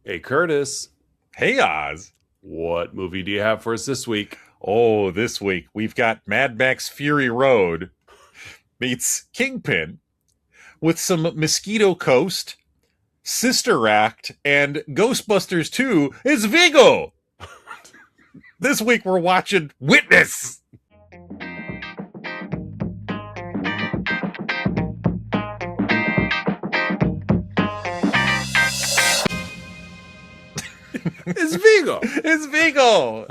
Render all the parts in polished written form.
Hey, Curtis, Hey Oz. what movie do you have for us this week? Oh, this week we've got Mad Max Fury Road meets Kingpin with some Mosquito Coast, Sister Act, and Ghostbusters 2 is Vigo. This week we're watching Witness. It's Vigo. It's Vigo.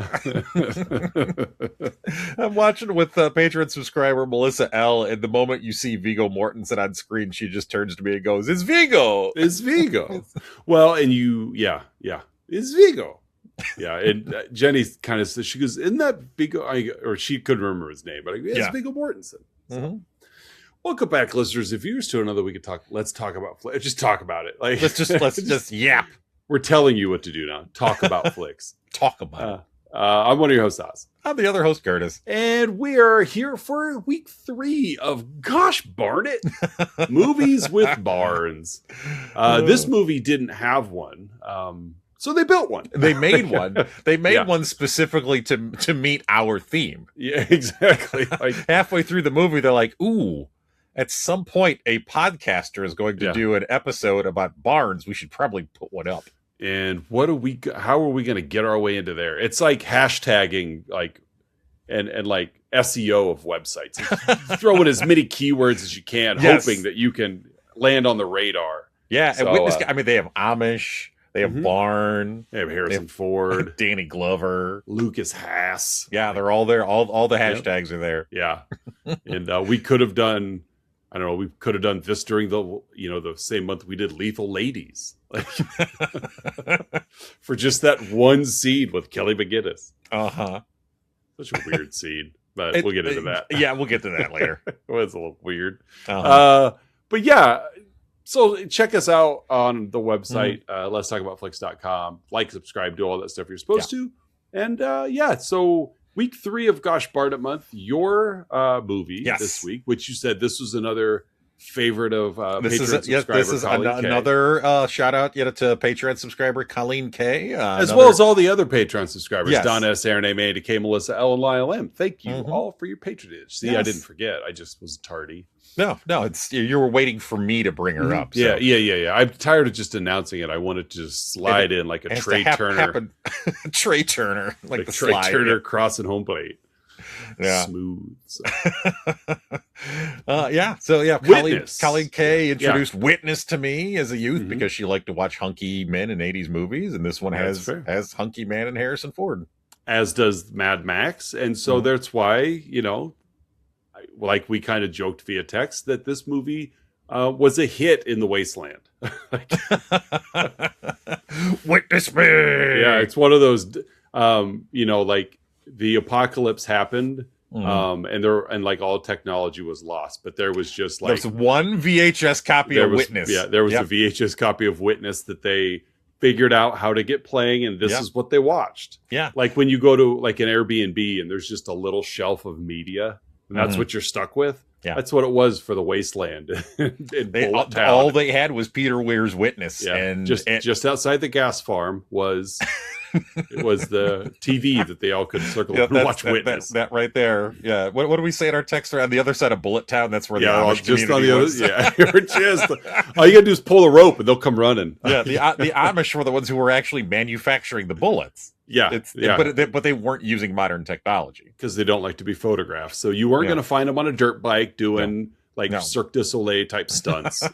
I'm watching with Patreon subscriber Melissa L. And the moment you see Viggo Mortensen on screen, she just turns to me and goes, "It's Vigo." It's Vigo. Well, and it's Vigo. Yeah, and Jenny kind of says, she goes, "Isn't that Vigo?" Or she couldn't remember his name, but it's Viggo Mortensen. So, Mm-hmm. welcome back, listeners. If you're used to another week of talk, let's talk about just talk about it. Like Let's just yap. We're telling you what to do now. Talk about flicks. Talk about it. I'm one of your hosts, Haas. I'm the other host, Curtis. And we are here for week 3 of Gosh Barn It, Movies with Barns. This movie didn't have one, so they built one. They made one. They made one specifically to meet our theme. Yeah, exactly. Like halfway through the movie, they're like, "Ooh, at some point, a podcaster is going to do an episode about barns. We should probably put one up." And how are we going to get our way into there? It's like hashtagging, like, and like SEO of websites. Throw in as many keywords as you can, hoping that you can land on the radar. Yeah, so, and Witness. I mean, they have Amish, they have barn, they have Harrison Ford, Danny Glover, Lukas Haas. Yeah, they're all there. All the hashtags are there. Yeah, and we could have done. I don't know. We could have done this during the same month we did Lethal Ladies, like, for just that one scene with Kelly McGillis. Such a weird scene, but we'll get into that. Yeah, we'll get to that later. It was a little weird, but yeah. So check us out on the website, let's talk about flicks.com. Like, subscribe, do all that stuff you're supposed to, and so. Week 3 of Gosh Barn It month, your movie this week, which you said this was another favorite of Patreon subscriber. This is another shout out to Patreon subscriber Colleen K. As well as all the other Patreon subscribers, Don S, Aaron A, Mandy K, Melissa L, and Lyle M. Thank you all for your patronage. See, I didn't forget. I just was tardy. No, it's you were waiting for me to bring her up. So. Yeah. I'm tired of just announcing it. I wanted to just slide in like a Trey Turner. Trey Turner. Like the Trey Turner crossing home plate. Yeah. Smooth. So. Colleen K introduced Witness to me as a youth because she liked to watch hunky men in 80s movies, and this one has hunky man and Harrison Ford. As does Mad Max. And so that's why, like we kind of joked via text that this movie was a hit in the wasteland. Witness me. Yeah, it's one of those, like the apocalypse happened, and like all technology was lost, but there was just like there's one VHS copy of Witness. Yeah, there was a VHS copy of Witness that they figured out how to get playing, and this is what they watched. Yeah, like when you go to like an Airbnb and there's just a little shelf of media. And that's what you're stuck with. Yeah, that's what it was for the wasteland. All they had was Peter Weir's Witness, and just outside the gas farm was the TV that they all could circle and watch Witness. That right there. Yeah. What do we say in our text? On the other side of Bullet Town, that's where the Amish just community on the was. all you gotta do is pull the rope and they'll come running. Yeah, the Amish were the ones who were actually manufacturing the bullets. But they weren't using modern technology because they don't like to be photographed. So you weren't going to find them on a dirt bike doing Cirque du Soleil type stunts.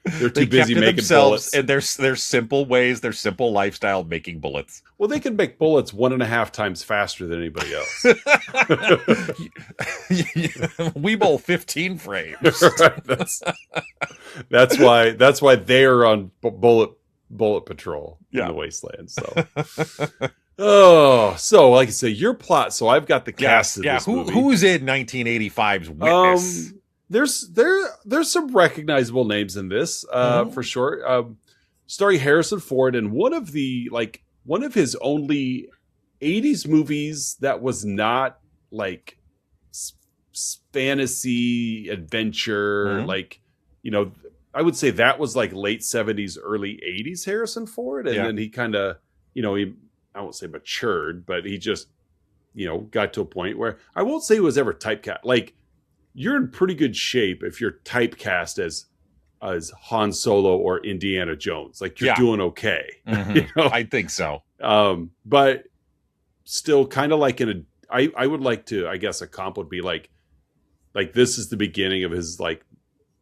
They're too busy making bullets, and there's simple ways. There's simple lifestyle making bullets. Well, they can make bullets 1.5 times faster than anybody else. We bowl 15 frames. Right, that's why they are on bullet patrol in the wasteland. So like I say, your plot. So I've got the cast of this movie. Who's in 1985's Witness? There's some recognizable names in this for sure. Starring Harrison Ford in one of his only 80s movies that was not like fantasy adventure, I would say that was like late 70s, early 80s Harrison Ford. And then he kind of, I won't say matured, but he just, got to a point where I won't say he was ever typecast. Like, you're in pretty good shape if you're typecast as Han Solo or Indiana Jones. Like, you're doing okay. Mm-hmm. I think so. But still kind of like I would like to, I guess a comp would be like this is the beginning of his like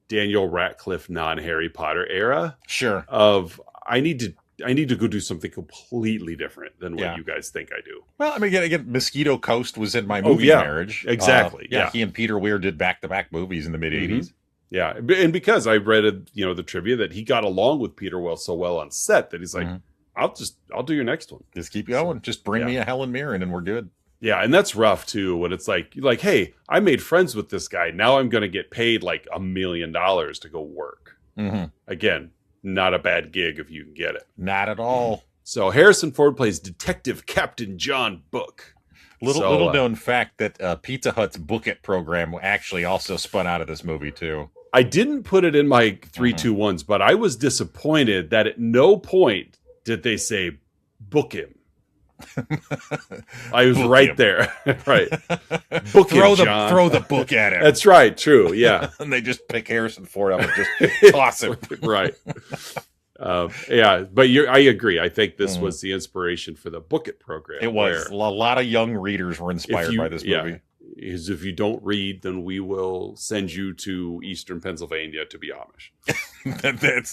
Daniel Radcliffe non-Harry Potter era. Sure. Of I need to go do something completely different than what you guys think I do. Well, I mean, again, Mosquito Coast was in my movie Marriage. Exactly. He and Peter Weir did back-to-back movies in the mid-'80s. Mm-hmm. Yeah, and because I read the trivia that he got along with Peter so well on set that he's like, I'll do your next one. Just keep going. Just bring me a Helen Mirren and we're good. Yeah, and that's rough too. When it's like, hey, I made friends with this guy. Now I'm going to get paid like $1 million to go work. Mm-hmm. Again, not a bad gig if you can get it. Not at all. So Harrison Ford plays Detective Captain John Book. Little known fact that Pizza Hut's Book It program actually also spun out of this movie too. I didn't put it in my 3-2-1s, but I was disappointed that at no point did they say book him. I was book right him. There. Right. Book him, John. Throw the book at him. That's right. True. Yeah. And they just pick Harrison Ford up and just toss him. Right. But I agree. I think this was the inspiration for the Book It program. It was. A lot of young readers were inspired by this movie. Is if you don't read, then we will send you to Eastern Pennsylvania to be Amish.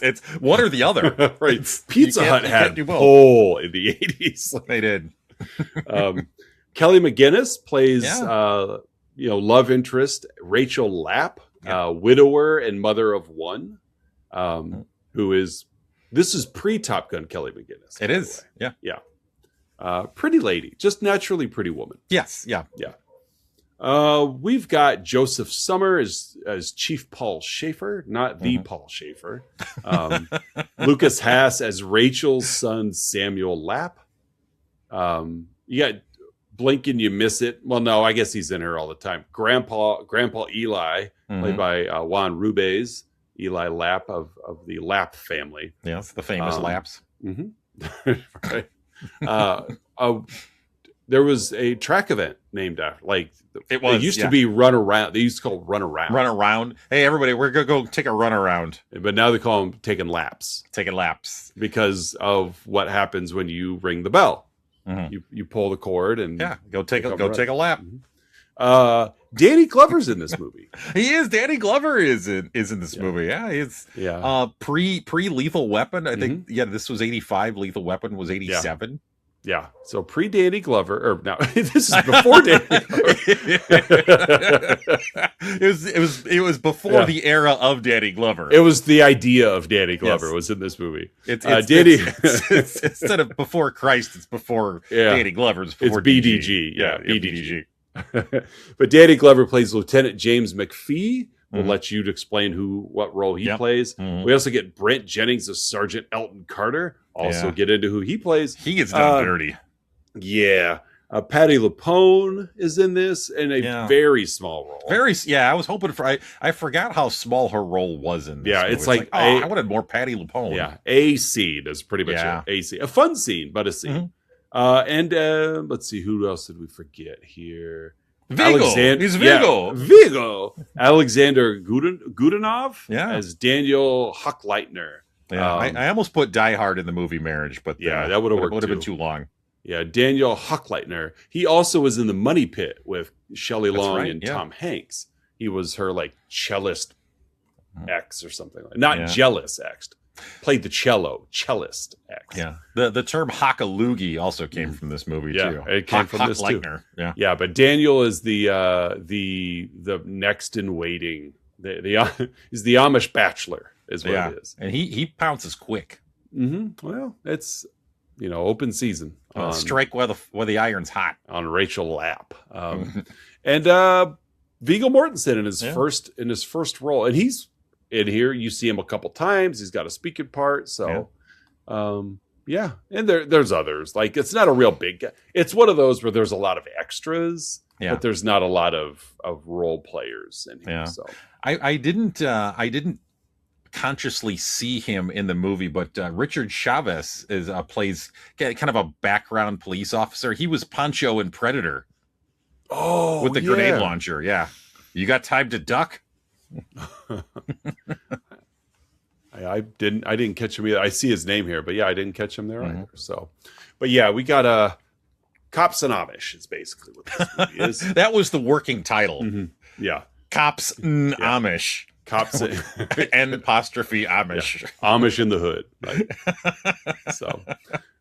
It's one or the other. Right. Pizza Hut had pull in the 80s. They did. Kelly McGillis plays love interest Rachel Lapp, widower and mother of one, who is this is pre-Top Gun Kelly McGillis. It is. Yeah. Yeah. Pretty lady, just naturally pretty woman. Yes. Yeah. Yeah. We've got Joseph Summer as Chief Paul Schaefer, not the Paul Schaefer. Lukas Haas as Rachel's son Samuel Lapp. You got blink and you miss it. Well, no, I guess he's in her all the time. Grandpa Eli, played by Juan Rubez, Eli Lapp of the Lapp family. Yes, the famous Lapps. Mm-hmm. Right. There was a track event named after, it used to be Run Around. They used to call it Run Around. Run Around. Hey, everybody, we're going to go take a run around. But now they call them Taking Laps. Taking Laps. Because of what happens when you ring the bell. Mm-hmm. You pull the cord and go take a lap. Mm-hmm. Danny Glover's in this movie. He is. Danny Glover is in this movie. Yeah, it's pre Lethal Weapon. I think this was 85. Lethal Weapon was 87. Yeah, so pre-Danny Glover, or no, this is before Danny Glover. it was before the era of Danny Glover. It was the idea of Danny Glover was in this movie. It's instead of before Christ, it's before Danny Glover. It's before BDG. Yeah, BDG. But Danny Glover plays Lieutenant James McPhee. We'll let you explain what role he plays. Mm-hmm. We also get Brent Jennings as Sergeant Elton Carter. Also get into who he plays. He gets done dirty. Yeah. Patti LuPone is in this in a very small role. I was hoping for. I forgot how small her role was in this. Yeah, movie. it's like I wanted more Patti LuPone. Yeah, a scene is pretty much a scene. A fun scene, but a scene. Mm-hmm. And let's see, who else did we forget here? Vigo. He's Vigo. Yeah, Vigo. Alexander Gudanov as Daniel Huckleitner. Yeah, I almost put Die Hard in the movie Marriage, but that would have worked. Would have been too long. Yeah, Daniel Huckleitner. He also was in The Money Pit with Shelley Long and Tom Hanks. He was her cellist ex or something like. Not jealous ex. Played the cellist ex. Yeah. The term hockaloogie also came from this movie too. It came from this too. Yeah, but Daniel is the next in waiting. He's the Amish bachelor is what it is. And he pounces quick. Mm-hmm. Well, it's open season. Strike while the iron's hot. On Rachel Lapp. And Viggo Mortensen in his first role. And he's in here. You see him a couple times. He's got a speaking part. So and there's others. It's not a real big guy. It's one of those where there's a lot of extras, but there's not a lot of role players in here. So I didn't consciously see him in the movie, but Richard Chavez plays kind of a background police officer. He was Pancho in Predator. Oh, with the grenade launcher. Yeah. You got time to duck? I didn't catch him either. I see his name here, but yeah, I didn't catch him there either. So, but yeah, we got Cops and Amish is basically what this movie is. That was the working title. Yeah. Cops and Amish. Cops and apostrophe Amish. Yeah. Amish in the hood. Right? So,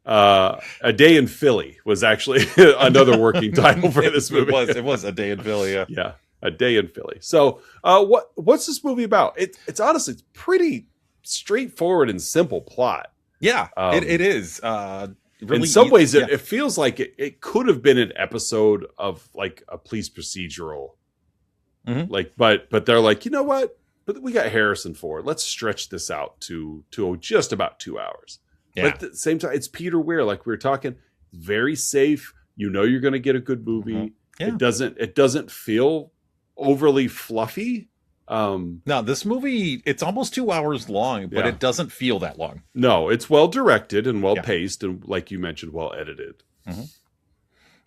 A Day in Philly was actually another working title for this movie. It was A Day in Philly. Yeah. Yeah. A Day in Philly. So, what's this movie about? It's honestly, it's pretty straightforward and simple plot. Yeah, it is. Really, in some ways, it feels like it could have been an episode of like a police procedural. Like, but they're like, you know what? But we got Harrison Ford. Let's stretch this out to just about 2 hours. Yeah. But at the same time, it's Peter Weir. Like we were talking, very safe. You know, you're going to get a good movie. Yeah. It doesn't feel overly fluffy. No, this movie, it's almost 2 hours long, but it doesn't feel that long. No, it's well directed and well paced, and like you mentioned, well edited.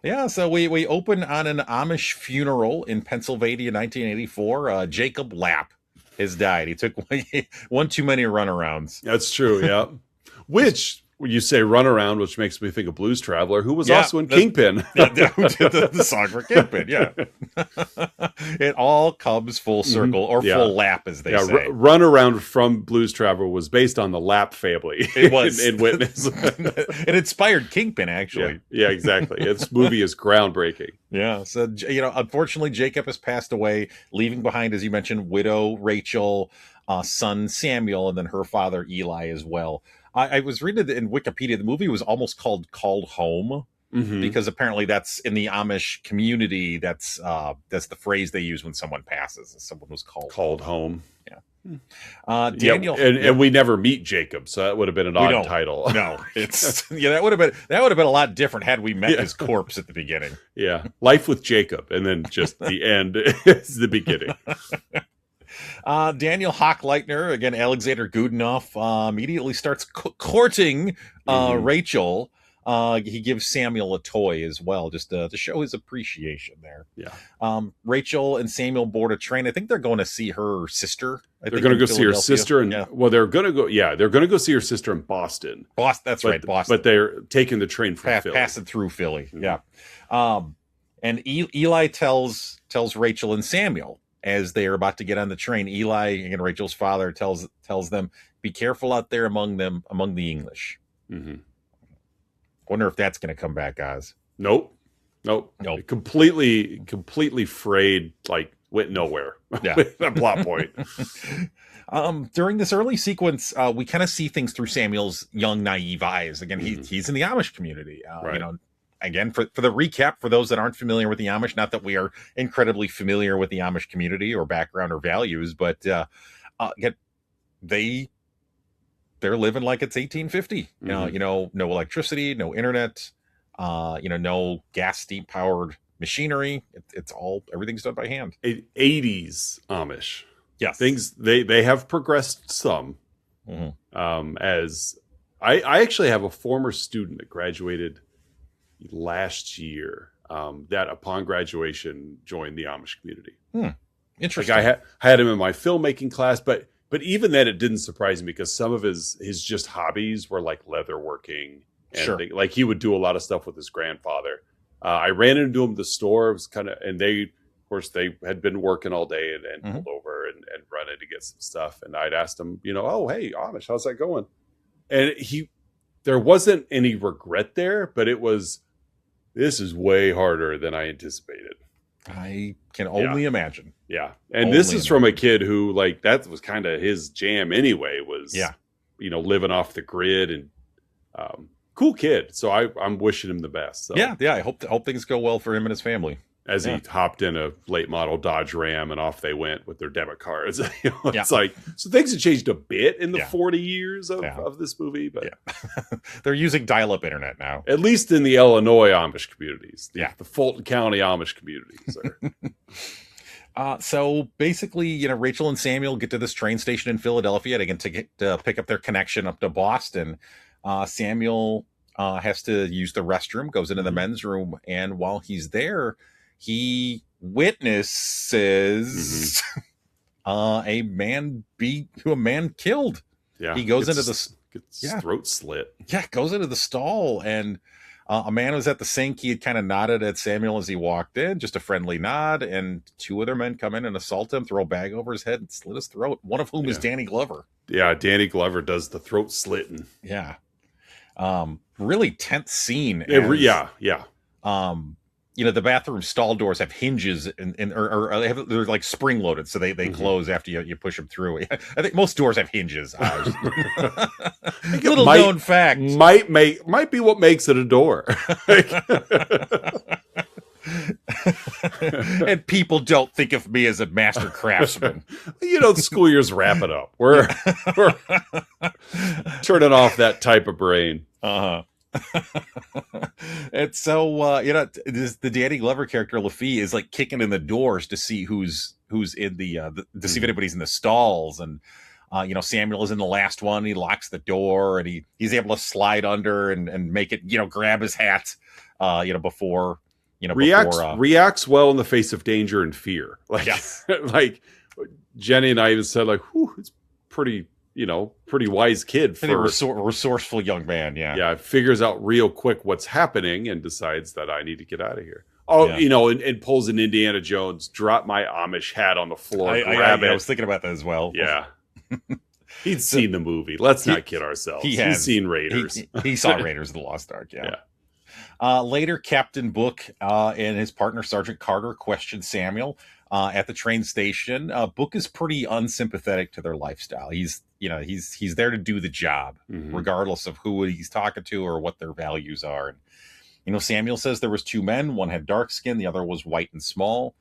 Yeah, so we open on an Amish funeral in Pennsylvania, 1984. Jacob Lapp has died. He took one too many runarounds. That's true. Yeah, which. When you say Runaround, which makes me think of Blues Traveler, who was also in Kingpin. Who did the song for Kingpin, yeah. It all comes full circle, or full lap, as they say. Runaround from Blues Traveler was based on the Lapp family. It was. in Witness. It inspired Kingpin, actually. Yeah, exactly. This movie is groundbreaking. Yeah, so, unfortunately, Jacob has passed away, leaving behind, as you mentioned, widow Rachel, son Samuel, and then her father Eli as well. I was reading in Wikipedia, the movie was almost called Home, because apparently that's in the Amish community. That's the phrase they use when someone passes. Someone was called home. Yeah. Daniel, and we never meet Jacob, so that would have been an odd title. No, it's that would have been a lot different had we met his corpse at the beginning. Yeah, Life with Jacob, and then just the end is the beginning. Daniel Hochleitner, again, Alexander Goodenough, immediately starts courting Rachel. He gives Samuel a toy as well, just to show his appreciation there. Yeah. Rachel and Samuel board a train. I think they're going to see her sister. They're going to go see her sister. And they're going to go. Yeah, they're going to go see her sister in Boston. That's right, Boston. But they're taking the train from Philly. Passing through Philly. Yeah. And Eli tells Rachel and Samuel, as they are about to get on the train, Eli, again, Rachel's father, tells them, be careful out there among the English. Wonder if that's going to come back, Oz. Nope. Completely frayed, like went nowhere. Yeah. That plot point. During this early sequence, we kind of see things through Samuel's young, naive eyes. Again, he's in the Amish community. Right. Again, for the recap, for those that aren't familiar with the Amish, not that we are incredibly familiar with the Amish community or background or values, but again, they're living like it's 1850. No electricity, no internet, no gas steam powered machinery. Everything's done by hand. 80s Amish. Yes, things they have progressed some. As I actually have a former student that graduated last year that upon graduation joined the Amish community. Interesting. Like I had him in my filmmaking class, but even then it didn't surprise me because some of his just hobbies were like leatherworking and like he would do a lot of stuff with his grandfather. I ran into him at the store. It was and they had been working all day and pulled over and run in to get some stuff. And I'd asked him, oh, hey, Amish, how's that going? And there wasn't any regret there, but this is way harder than I anticipated. I can only imagine. Yeah. And this is from a kid who, like, that was kind of his jam anyway, was, living off the grid and cool kid. So I'm wishing him the best. So. Yeah. I hope things go well for him and his family. As he hopped in a late model Dodge Ram and off they went with their debit cards. It's like, so things have changed a bit in the 40 years of this movie, but they're using dial-up internet now. At least in the Illinois Amish communities. The Fulton County Amish communities. So basically, Rachel and Samuel get to this train station in Philadelphia to pick up their connection up to Boston. Samuel has to use the restroom, goes into the men's room, and while he's there, he witnesses a man killed. Yeah, he goes into the gets throat slit. Yeah, goes into the stall, and a man was at the sink. He had kind of nodded at Samuel as he walked in, just a friendly nod, and two other men come in and assault him, throw a bag over his head, and slit his throat. One of whom is Danny Glover. Yeah, Danny Glover does the throat slitting. Yeah. Really tense scene. Yeah. The bathroom stall doors have hinges they're like spring loaded, so they close after you push them through. I think most doors have hinges. Little known fact might be what makes it a door. And people don't think of me as a master craftsman. The school year's wrapping up. We're turning off that type of brain. And so the Danny Glover character Laffy is like kicking in the doors to see who's in to see if anybody's in the stalls, and Samuel is in the last one. He locks the door, and he's able to slide under and make it grab his hat before reacts well in the face of danger and fear. Like Jenny and I even said, like, whew, it's pretty wise kid for resourceful young man. Yeah. Figures out real quick what's happening and decides that I need to get out of here. And pulls an Indiana Jones, drop my Amish hat on the floor, grab it. I was thinking about that as well. Yeah. He'd seen the movie. Let's not kid ourselves. He's seen Raiders. He saw Raiders of the Lost Ark. Yeah. Later, Captain Book and his partner Sergeant Carter question Samuel at the train station. Book is pretty unsympathetic to their lifestyle. He's there to do the job, regardless of who he's talking to or what their values are. And, Samuel says there was two men. One had dark skin. The other was white and small.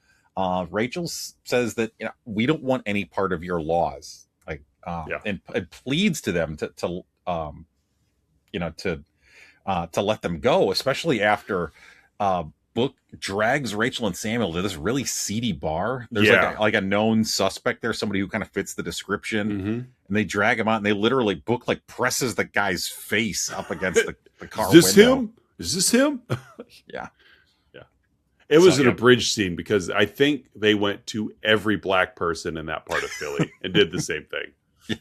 Rachel says that we don't want any part of your laws, and pleads to them to let them go, especially after Book drags Rachel and Samuel to this really seedy bar. There's like a known suspect there, somebody who kind of fits the description, and they drag him out, and they literally Book like presses the guy's face up against the car window. Is this him? Yeah. It was an abridged scene because I think they went to every black person in that part of Philly and did the same thing.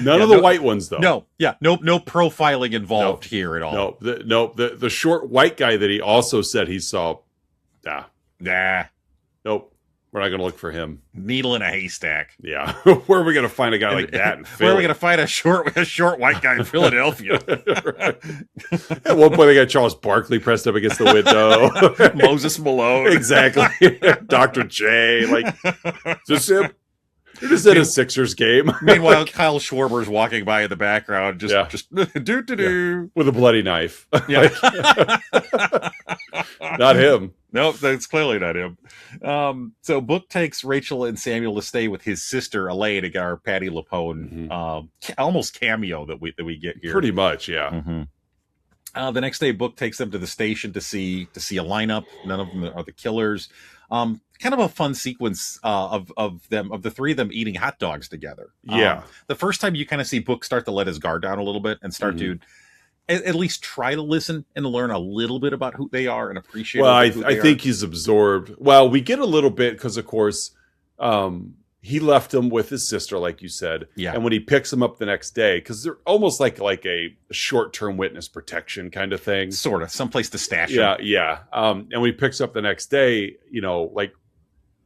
None of the white ones, though. No profiling involved here at all. The short white guy that he also said he saw. Nope. We're not going to look for him. Needle in a haystack. Yeah. Where are we going to find a guy like that in Philly? Where are we going to find a short white guy in Philadelphia? At one point, they got Charles Barkley pressed up against the window. Moses Malone. Exactly. Dr. J. Like, is this him? You're just at a Sixers game. Meanwhile, Kyle Schwarber's walking by in the background, just with a bloody knife. Yeah. Not him. Nope, that's clearly not him. So Book takes Rachel and Samuel to stay with his sister Elaine, our Patti LuPone almost cameo that we get here. Pretty much, yeah. The next day, Book takes them to the station to see a lineup. None of them are the killers. Kind of a fun sequence of the three of them eating hot dogs together. Yeah. The first time you kind of see Book start to let his guard down a little bit and start to at least try to listen and learn a little bit about who they are and appreciate. Well, I think he's absorbed. Well, we get a little bit because, of course, he left him with his sister, like you said. Yeah. And when he picks him up the next day, because they're almost like a short-term witness protection kind of thing. Sort of. Someplace to stash him. Yeah. And when he picks up the next day, like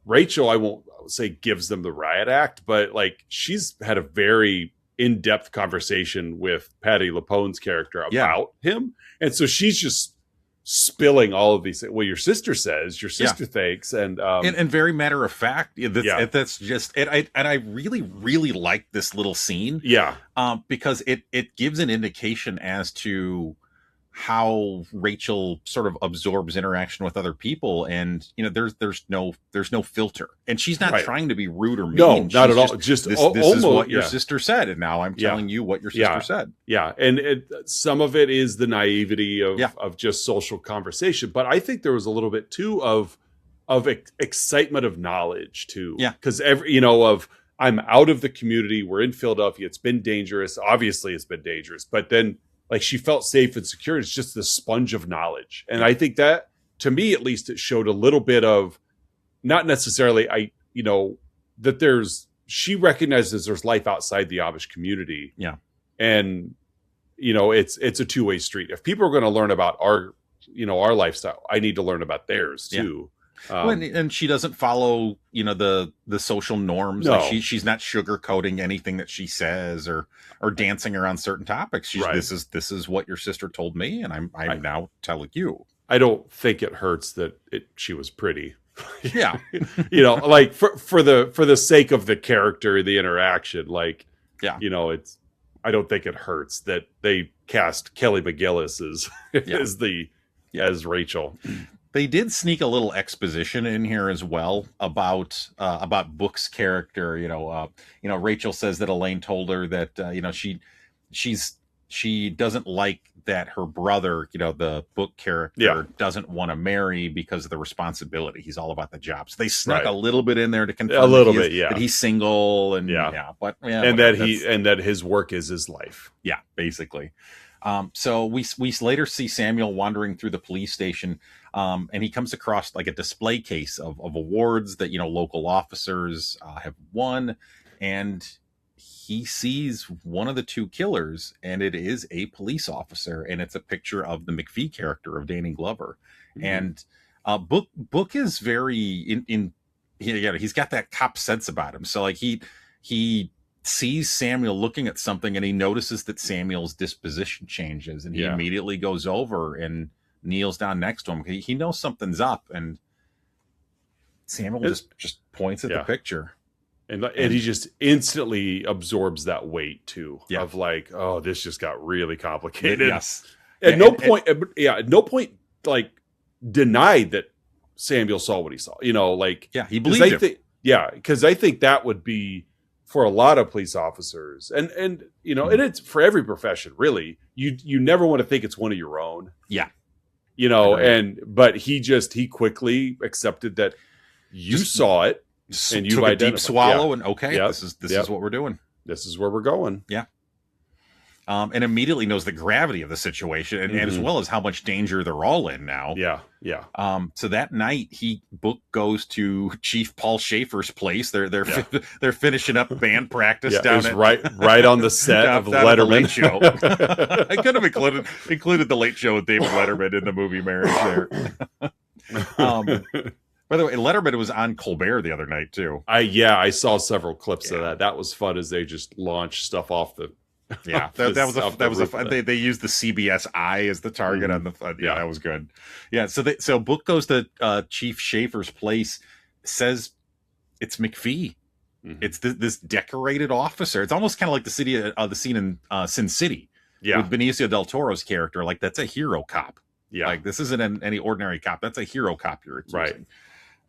Rachel, I won't say gives them the riot act, but like she's had a very in-depth conversation with Patti LuPone's character about him. And so she's just spilling all of these. Well, your sister says, your sister thinks, and very matter of fact, that's just it. I really, really like this little scene. Yeah. Because it gives an indication as to how Rachel sort of absorbs interaction with other people, and there's no filter, and she's not trying to be rude or mean. No, not at all. Just this is what your sister said, and now I'm telling you what your sister said. Yeah, and some of it is the naivety of just social conversation, but I think there was a little bit too of excitement of knowledge too. Yeah. Because I'm out of the community. We're in Philadelphia. It's been dangerous. Obviously, it's been dangerous. But then, like, she felt safe and secure. It's just this sponge of knowledge. And I think that, to me at least, it showed a little bit of, not necessarily, that she recognizes there's life outside the Amish community. Yeah. And, it's a two-way street. If people are going to learn about our lifestyle, I need to learn about theirs too. And she doesn't follow, the social norms. No. Like she's not sugarcoating anything that she says or dancing around certain topics. This is what your sister told me, and I'm now telling you. I don't think it hurts that she was pretty. Yeah. Like for the sake of the character, the interaction, like, I don't think it hurts that they cast Kelly McGillis as Rachel. They did sneak a little exposition in here as well about Book's character. Rachel says that Elaine told her that she doesn't like that her brother, the Book character, doesn't want to marry because of the responsibility. He's all about the job. So they snuck a little bit in there to confirm that he's single and that his work is his life. Yeah, basically. So we later see Samuel wandering through the police station, and he comes across like a display case of awards that local officers have won, and he sees one of the two killers, and it is a police officer, and it's a picture of the McPhee character of Danny Glover. Mm-hmm. And Book is very he's got that cop sense about him. So like he sees Samuel looking at something, and he notices that Samuel's disposition changes, and he immediately goes over and kneels down next to him. He knows something's up, and Samuel just points at the picture. And he just instantly absorbs that weight too, of like, oh, this just got really complicated. Yes. At no point, like, denied that Samuel saw what he saw. He believed him. Because I think that would be, for a lot of police officers, and and it's for every profession, really. You never want to think it's one of your own. Yeah. But he quickly accepted that you saw it. And you took a deep swallow and this is what we're doing. This is where we're going. Yeah. And immediately knows the gravity of the situation and as well as how much danger they're all in now. Yeah. Yeah. So that night Book goes to Chief Paul Schaefer's place. They're finishing up band practice down at right on the set of Letterman. Late Show. I could have included the Late Show with David Letterman in the movie Marriage there. By the way, Letterman was on Colbert the other night too. I saw several clips of that. That was fun as they just launched stuff off the. Yeah, that was a fun. They used the CBS eye as the target on the. That was good. Yeah, so Book goes to Chief Schaefer's place, says it's McPhee. Mm-hmm. It's this decorated officer. It's almost kind of like the scene in Sin City. Yeah, with Benicio del Toro's character. Like, that's a hero cop. Yeah, like, this isn't any ordinary cop. That's a hero cop you're accusing.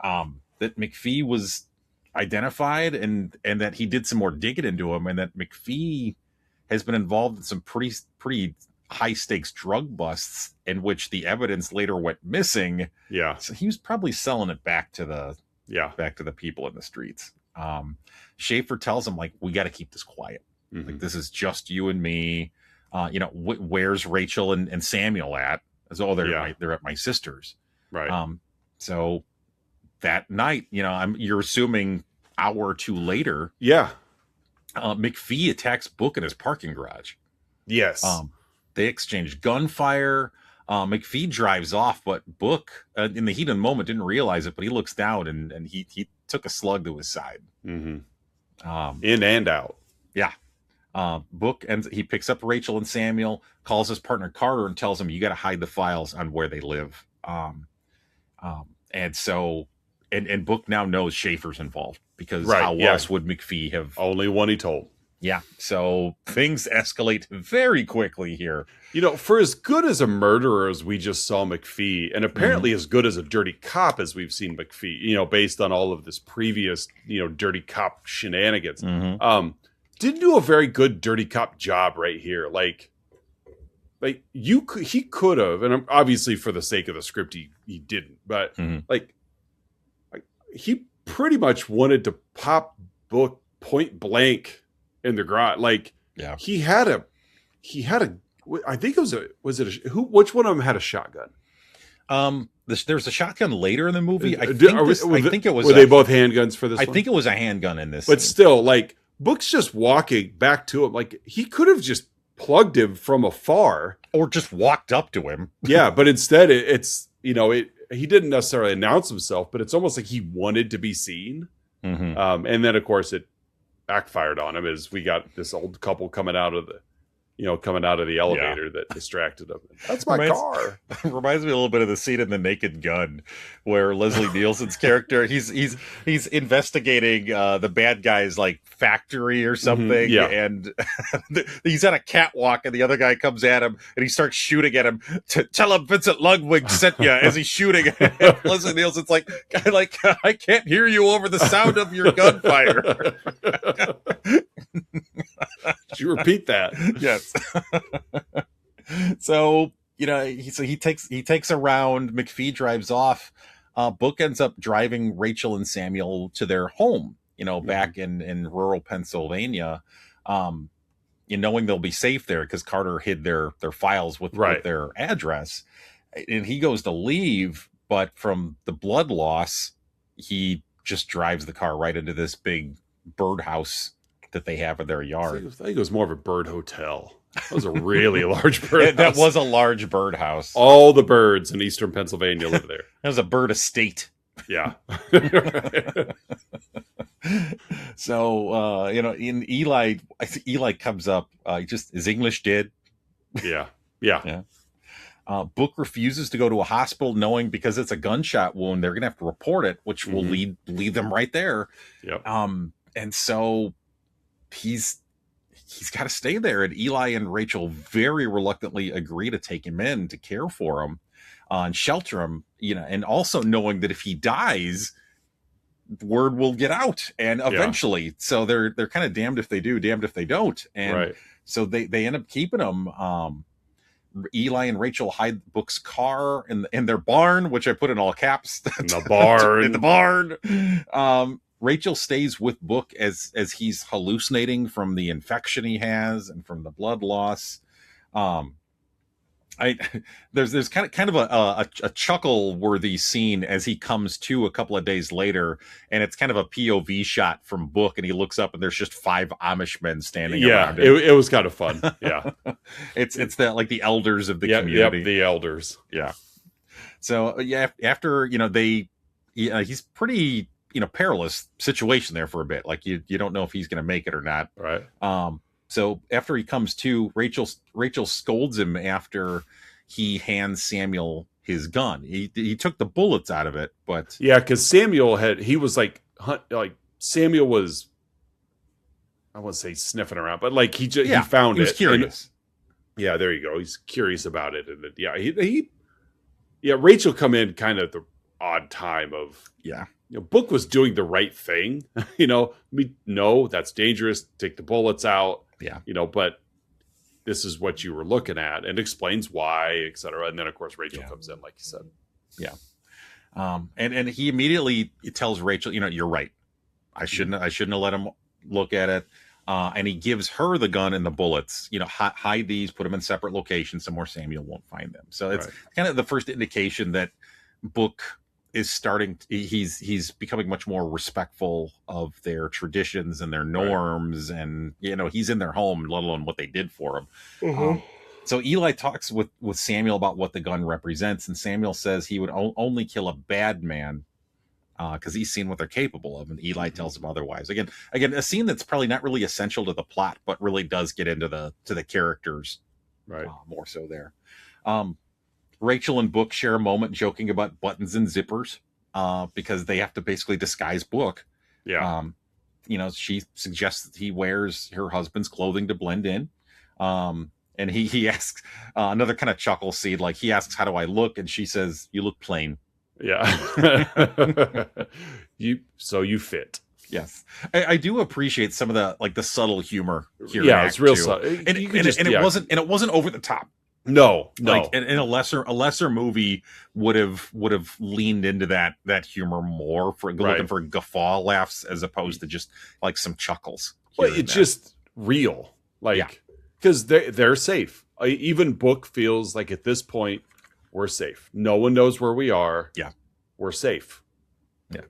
Right. That McPhee was identified and that he did some more digging into him, and that McPhee has been involved in some pretty high stakes drug busts in which the evidence later went missing. Yeah. So he was probably selling it back to the people in the streets. Schaefer tells him, like, we got to keep this quiet. Mm-hmm. Like, this is just you and me. Where's Rachel and Samuel at? As they're at my sister's. Right. So that night, you're assuming hour or two later. Yeah. McPhee attacks Book in his parking garage. Yes. They exchange gunfire. McPhee drives off, but Book, in the heat of the moment, didn't realize it, but he looks down and he took a slug to his side. Mm-hmm. In and out. Yeah. Book, and he picks up Rachel and Samuel, calls his partner Carter, and tells him, you got to hide the files on where they live. And so, and Book now knows Schaefer's involved, because how else would McPhee have? Only one he told. Yeah. So things escalate very quickly here. For as good as a murderer as we just saw McPhee, and apparently as good as a dirty cop as we've seen McPhee, based on all of this previous, dirty cop shenanigans, didn't do a very good dirty cop job right here. He could have, and obviously for the sake of the script, he didn't, but he pretty much wanted to pop Book point blank in the garage. Like, he had a, I think which one of them had a shotgun? There's a shotgun later in the movie. I think it was. Were they both handguns for this? I think it was a handgun in this. But still, like, Book's just walking back to him. Like, he could have just plugged him from afar, or just walked up to him. Yeah, but instead, it's he didn't necessarily announce himself, but it's almost like he wanted to be seen. Mm-hmm. And then, of course, it backfired on him as we got this old couple coming out of the elevator that distracted him. That's my car. Reminds me a little bit of the scene in The Naked Gun, where Leslie Nielsen's character, he's investigating the bad guy's like factory or something, and he's on a catwalk, and the other guy comes at him, and he starts shooting at him. Tell him Vincent Ludwig sent you, as he's shooting. And Leslie Nielsen's like, I can't hear you over the sound of your gunfire. Did you repeat that? Yes. So he takes a round. McPhee drives off. Book ends up driving Rachel and Samuel to their home, back in rural Pennsylvania, knowing they'll be safe there because Carter hid their files with their address. And he goes to leave, but from the blood loss, he just drives the car right into this big birdhouse that they have in their yard. I think it was more of a bird hotel. That was a really large birdhouse. That was a large birdhouse. All the birds in eastern Pennsylvania live there. That was a bird estate. Yeah. So, in Eli, I think Eli comes up. Is English dead? Yeah. Book refuses to go to a hospital, knowing because it's a gunshot wound, they're going to have to report it, which will lead them right there. Yep. And so he's got to stay there. And Eli and Rachel very reluctantly agree to take him in to care for him and shelter him, and also knowing that if he dies, word will get out and eventually. So they're kind of damned if they do, damned if they don't. And so they end up keeping him. Eli and Rachel hide Book's car in their barn, which I put in all caps. In the barn. In the barn. Rachel stays with Book as he's hallucinating from the infection he has and from the blood loss. There's kind of a chuckle worthy scene as he comes to a couple of days later, and it's kind of a POV shot from Book, and he looks up and there's just 5 Amish men standing around him. It was kind of fun. Yeah. it's the elders of the community. Yep, the elders. Yeah. So after he's pretty perilous situation there for a bit. Like you don't know if he's going to make it or not. Right. So after he comes to, Rachel scolds him after he hands Samuel his gun. He took the bullets out of it, but because Samuel Samuel was, I won't say sniffing around, but like he found it. He was curious. And, there you go. He's curious about it, and Rachel come in kind of the odd time of Book was doing the right thing. No, that's dangerous. Take the bullets out. Yeah. But this is what you were looking at, and explains why, etc. And then of course Rachel comes in, like you said. Yeah. And he immediately tells Rachel, you're right. I shouldn't have let him look at it. And he gives her the gun and the bullets, hide these, put them in separate locations somewhere Samuel won't find them. So it's kind of the first indication that Book is starting. He's becoming much more respectful of their traditions and their norms, and he's in their home, let alone what they did for him. So Eli talks with Samuel about what the gun represents, and Samuel says he would only kill a bad man because he's seen what they're capable of, and Eli tells him otherwise. Again, a scene that's probably not really essential to the plot, but really does get into the characters, more so there. Rachel and Book share a moment joking about buttons and zippers because they have to basically disguise Book. Yeah. She suggests that he wears her husband's clothing to blend in. And he asks another kind of chuckle scene, like he asks, "How do I look?" And she says, "You look plain." Yeah. You fit. Yes. I do appreciate some of the subtle humor here. Yeah, it's real subtle. And it wasn't over the top. No. Like in a lesser movie would have leaned into that humor more for looking for guffaw laughs as opposed to just like some chuckles. Well, it's just real, like, because they're safe. Even Book feels like at this point we're safe. No one knows where we are. Yeah, we're safe. Yeah.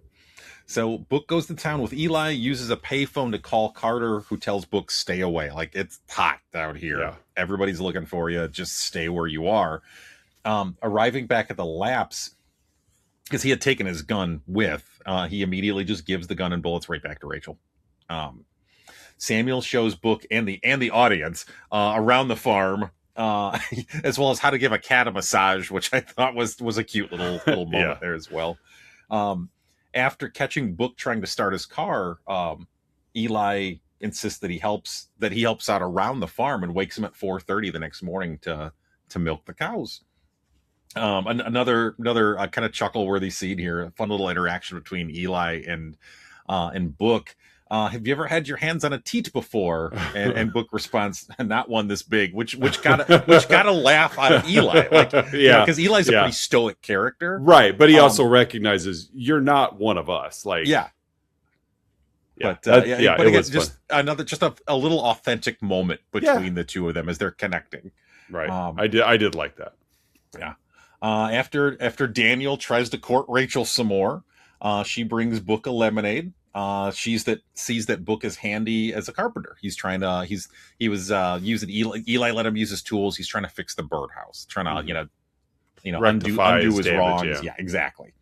So Book goes to town with Eli, uses a payphone to call Carter, who tells Book stay away. Like, it's hot out here. Yeah. Everybody's looking for you. Just stay where you are. Arriving back at the Laps, because he had taken his gun with, he immediately just gives the gun and bullets right back to Rachel. Samuel shows Book and the audience around the farm, as well as how to give a cat a massage, which I thought was a cute little moment there as well. After catching Book trying to start his car, Eli insists that he helps out around the farm and wakes him at 4:30 the next morning to milk the cows. Another kind of chuckle-worthy scene here. A fun little interaction between Eli and Book. Have you ever had your hands on a teat before? And Book responds, "Not one this big," which got a laugh out of Eli, like, because Eli's a pretty stoic character, right? But he also recognizes you're not one of us, like, But again, just a little authentic moment between the two of them as they're connecting, right? I did like that, After Daniel tries to court Rachel some more, she brings Book a lemonade. Sees that Book is handy as a carpenter. He's trying to he was using Eli let him use his tools. He's trying to fix the birdhouse, trying to undo his wrongs. Yeah, exactly.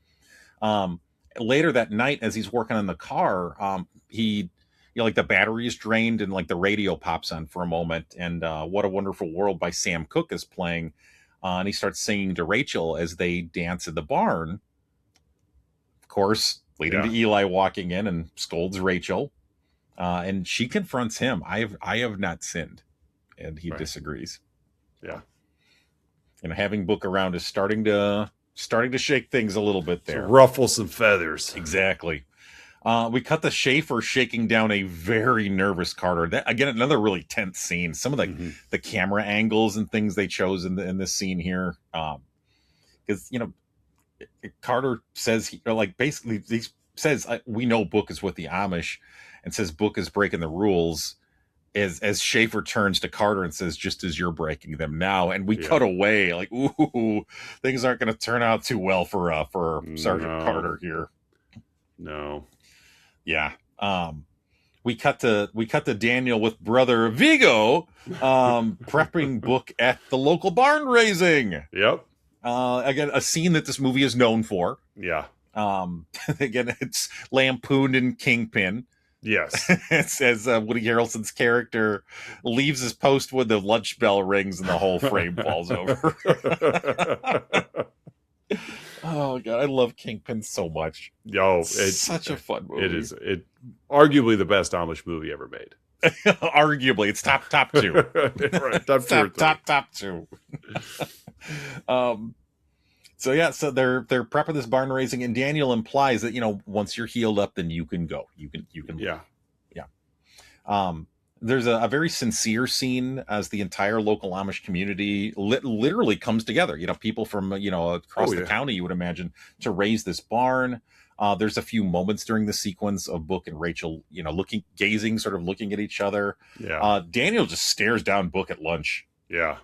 Later that night, as he's working on the car, he like the battery is drained and like the radio pops on for a moment, and What a Wonderful World by Sam Cooke is playing, and he starts singing to Rachel as they dance in the barn. Of course, leading to Eli walking in and scolds Rachel, and she confronts him. I have not sinned, and he disagrees. Yeah, having Book around is starting to shake things a little bit there. So ruffle some feathers. Exactly. We cut to Schaefer shaking down a very nervous Carter. That, again, another really tense scene. Some of the camera angles and things they chose in this scene here, because Carter says he says we know Book is with the Amish, and says Book is breaking the rules. As Schaefer turns to Carter and says, "Just as you're breaking them now," and we cut away like, ooh, things aren't going to turn out too well for Sergeant Carter here. No. Yeah. We cut to Daniel with brother Vigo, prepping Book at the local barn raising. Yep. Again, a scene that this movie is known for. Yeah. Again, it's lampooned in Kingpin. Yes. It says Woody Harrelson's character leaves his post when the lunch bell rings and the whole frame falls over. Oh God, I love Kingpin so much. It's such a fun movie. It is arguably the best Amish movie ever made. Arguably, it's top two. Right, top two. So they're prepping this barn raising, and Daniel implies that once you're healed up, then you can go. You can. Yeah. There's a very sincere scene as the entire local Amish community literally comes together. People from across the county, you would imagine, to raise this barn. There's a few moments during the sequence of Book and Rachel, looking at each other. Yeah. Daniel just stares down Book at lunch. Yeah.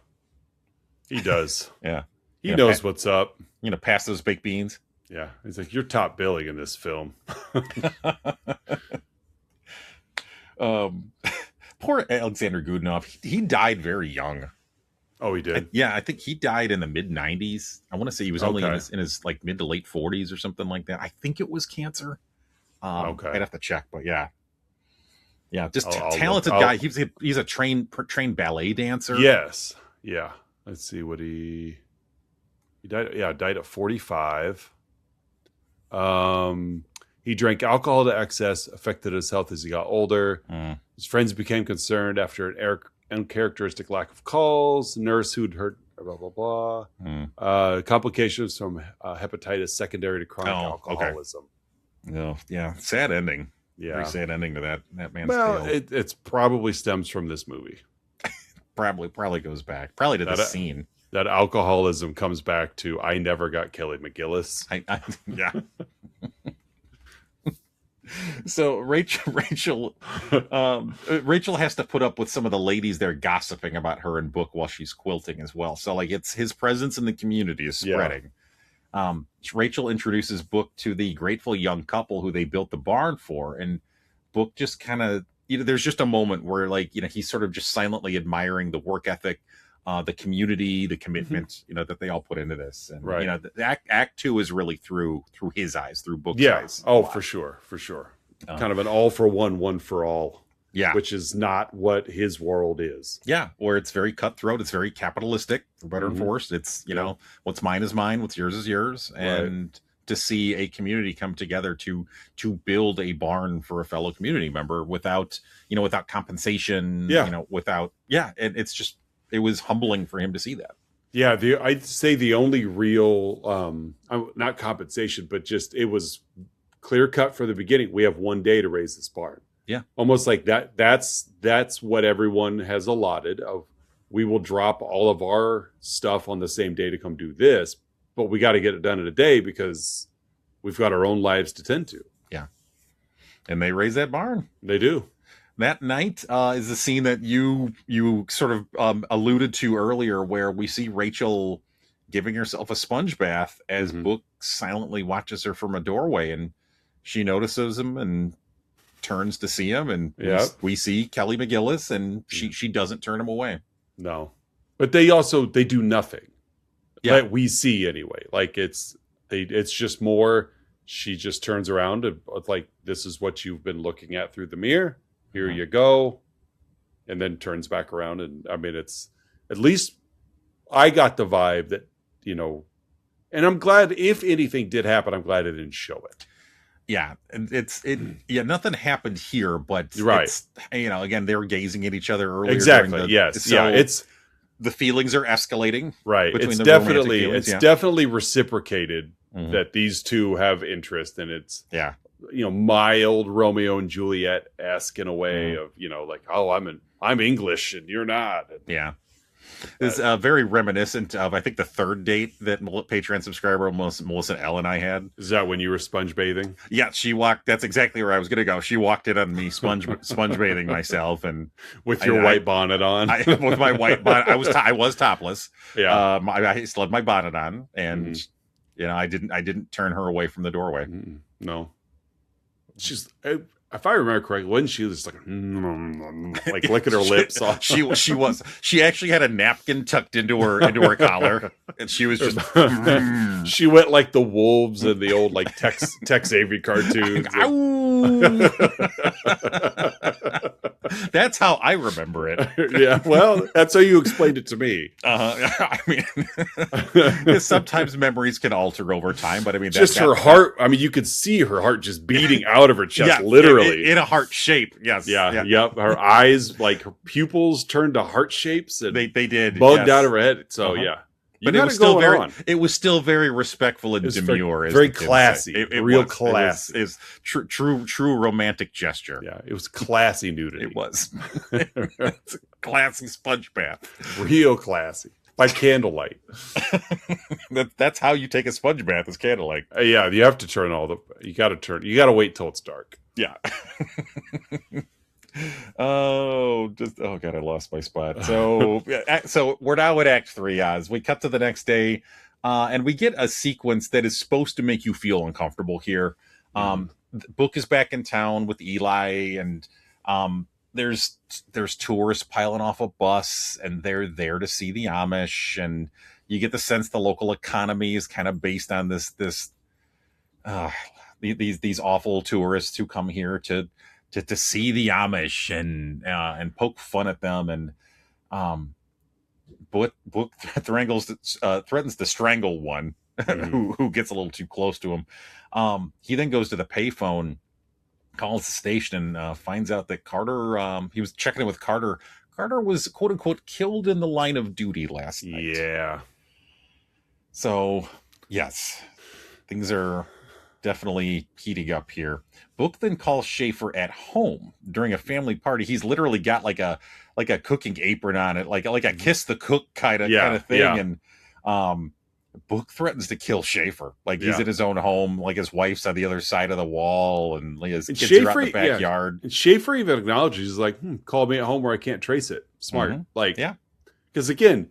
He does. Yeah. He knows what's up. Pass those baked beans. Yeah. He's like, you're top billing in this film. Poor Alexander Goodenough. He died very young. Oh, he did? I think he died in the mid-90s. I want to say he was only in his like mid to late 40s or something like that. I think it was cancer. I'd have to check, but yeah. Yeah, just talented guy. He's a trained ballet dancer. Yes. Yeah. Let's see what he died. Yeah, died at 45. He drank alcohol to excess, affected his health as he got older. His friends became concerned after an uncharacteristic lack of calls. Nurse who'd heard blah blah blah. Complications from hepatitis secondary to chronic alcoholism. No, yeah, sad ending. Yeah, very sad ending to that man's tale. Well, it's probably stems from this movie. Probably goes back. Probably to the scene. that alcoholism comes back to I never got Kelly McGillis. Yeah. So Rachel has to put up with some of the ladies there gossiping about her in book while she's quilting as well. So like it's his presence in the community is spreading. Rachel introduces Book to the grateful young couple who they built the barn for, and Book just kind of, there's just a moment where like, he's sort of just silently admiring the work ethic, the community, the commitment, that they all put into this. And, the act 2 is really through his eyes, through Book's eyes. Oh, for sure. Kind of an all for one for all. Yeah. Which is not what his world is. Yeah. Where it's very cutthroat. It's very capitalistic, for better and for worse. It's, what's mine is mine, what's yours is yours. And to see a community come together to build a barn for a fellow community member without compensation, and it's just, it was humbling for him to see that. Yeah. I'd say the only real, not compensation, but just, it was clear cut for the beginning. We have one day to raise this barn. Yeah. Almost like that. That's what everyone has allotted of. We will drop all of our stuff on the same day to come do this, but we got to get it done in a day because we've got our own lives to tend to. Yeah. And they raise that barn. They do. That night is the scene that you sort of alluded to earlier, where we see Rachel giving herself a sponge bath as Book silently watches her from a doorway, and she notices him and turns to see him, and we see Kelly McGillis, and she doesn't turn him away. No, but they do nothing. Yeah, that we see anyway. Like it's just more. She just turns around and like, this is what you've been looking at through the mirror. Here you go, and then turns back around. And I mean, it's at least I got the vibe that and I'm glad if anything did happen, I'm glad it didn't show it. Yeah, and nothing happened here, but right. Again, they were gazing at each other earlier. Exactly. Yes. So it's the feelings are escalating. Right. Between it's the definitely reciprocated that these two have interest, and it's mild Romeo and Juliet-esque in a way of like, oh, I'm English and you're not. Yeah. It's very reminiscent of, I think, the third date that Patreon subscriber Melissa L and I had. Is that when you were sponge bathing? Yeah, she walked. That's exactly where I was going to go. She walked in on me sponge bathing myself, and with your white bonnet on. With my white bonnet, I was topless. Yeah, I still had my bonnet on, and I didn't turn her away from the doorway. No, she's. If I remember correctly, wasn't she just like licking her lips off? She actually had a napkin tucked into her collar, and she was just. She went like the wolves in the old like Tex Avery cartoons. That's how I remember it. Yeah, well, that's how you explained it to me. I mean, sometimes memories can alter over time, but I mean, just her heart. I mean, you could see her heart just beating out of her chest, literally in a heart shape. Yes, yep. Her eyes, like her pupils, turned to heart shapes, and they did bugged out of her head. So but it was still very respectful and demure. Very classy. Real classy. It was true romantic gesture. Yeah, it was classy nudity. It was. It's a classy sponge bath. Real classy. By candlelight. That's how you take a sponge bath, is candlelight. Yeah, you have to turn you got to wait till it's dark. Yeah. God, I lost my spot. So we're now at Act 3, Oz. We cut to the next day, and we get a sequence that is supposed to make you feel uncomfortable here. Book is back in town with Eli, and there's tourists piling off a bus, and they're there to see the Amish, and you get the sense the local economy is kind of based on these awful tourists who come here to see the Amish and poke fun at them, and Book threatens to strangle one who gets a little too close to him. He then goes to the payphone, calls the station, and finds out that Carter. He was checking in with Carter. Carter was quote unquote killed in the line of duty last night. Yeah. So yes, things are definitely heating up here. Book then calls Schaefer at home during a family party. He's literally got like a cooking apron on it, like a kiss the cook kind of thing. Yeah. And Book threatens to kill Schaefer. Like he's Yeah. at his own home, like his wife's on the other side of the wall, and his kids Schaefer, are out in the backyard. And Schaefer even acknowledges, he's like, call me at home where I can't trace it. Smart. Mhm. Like, Yeah. because again,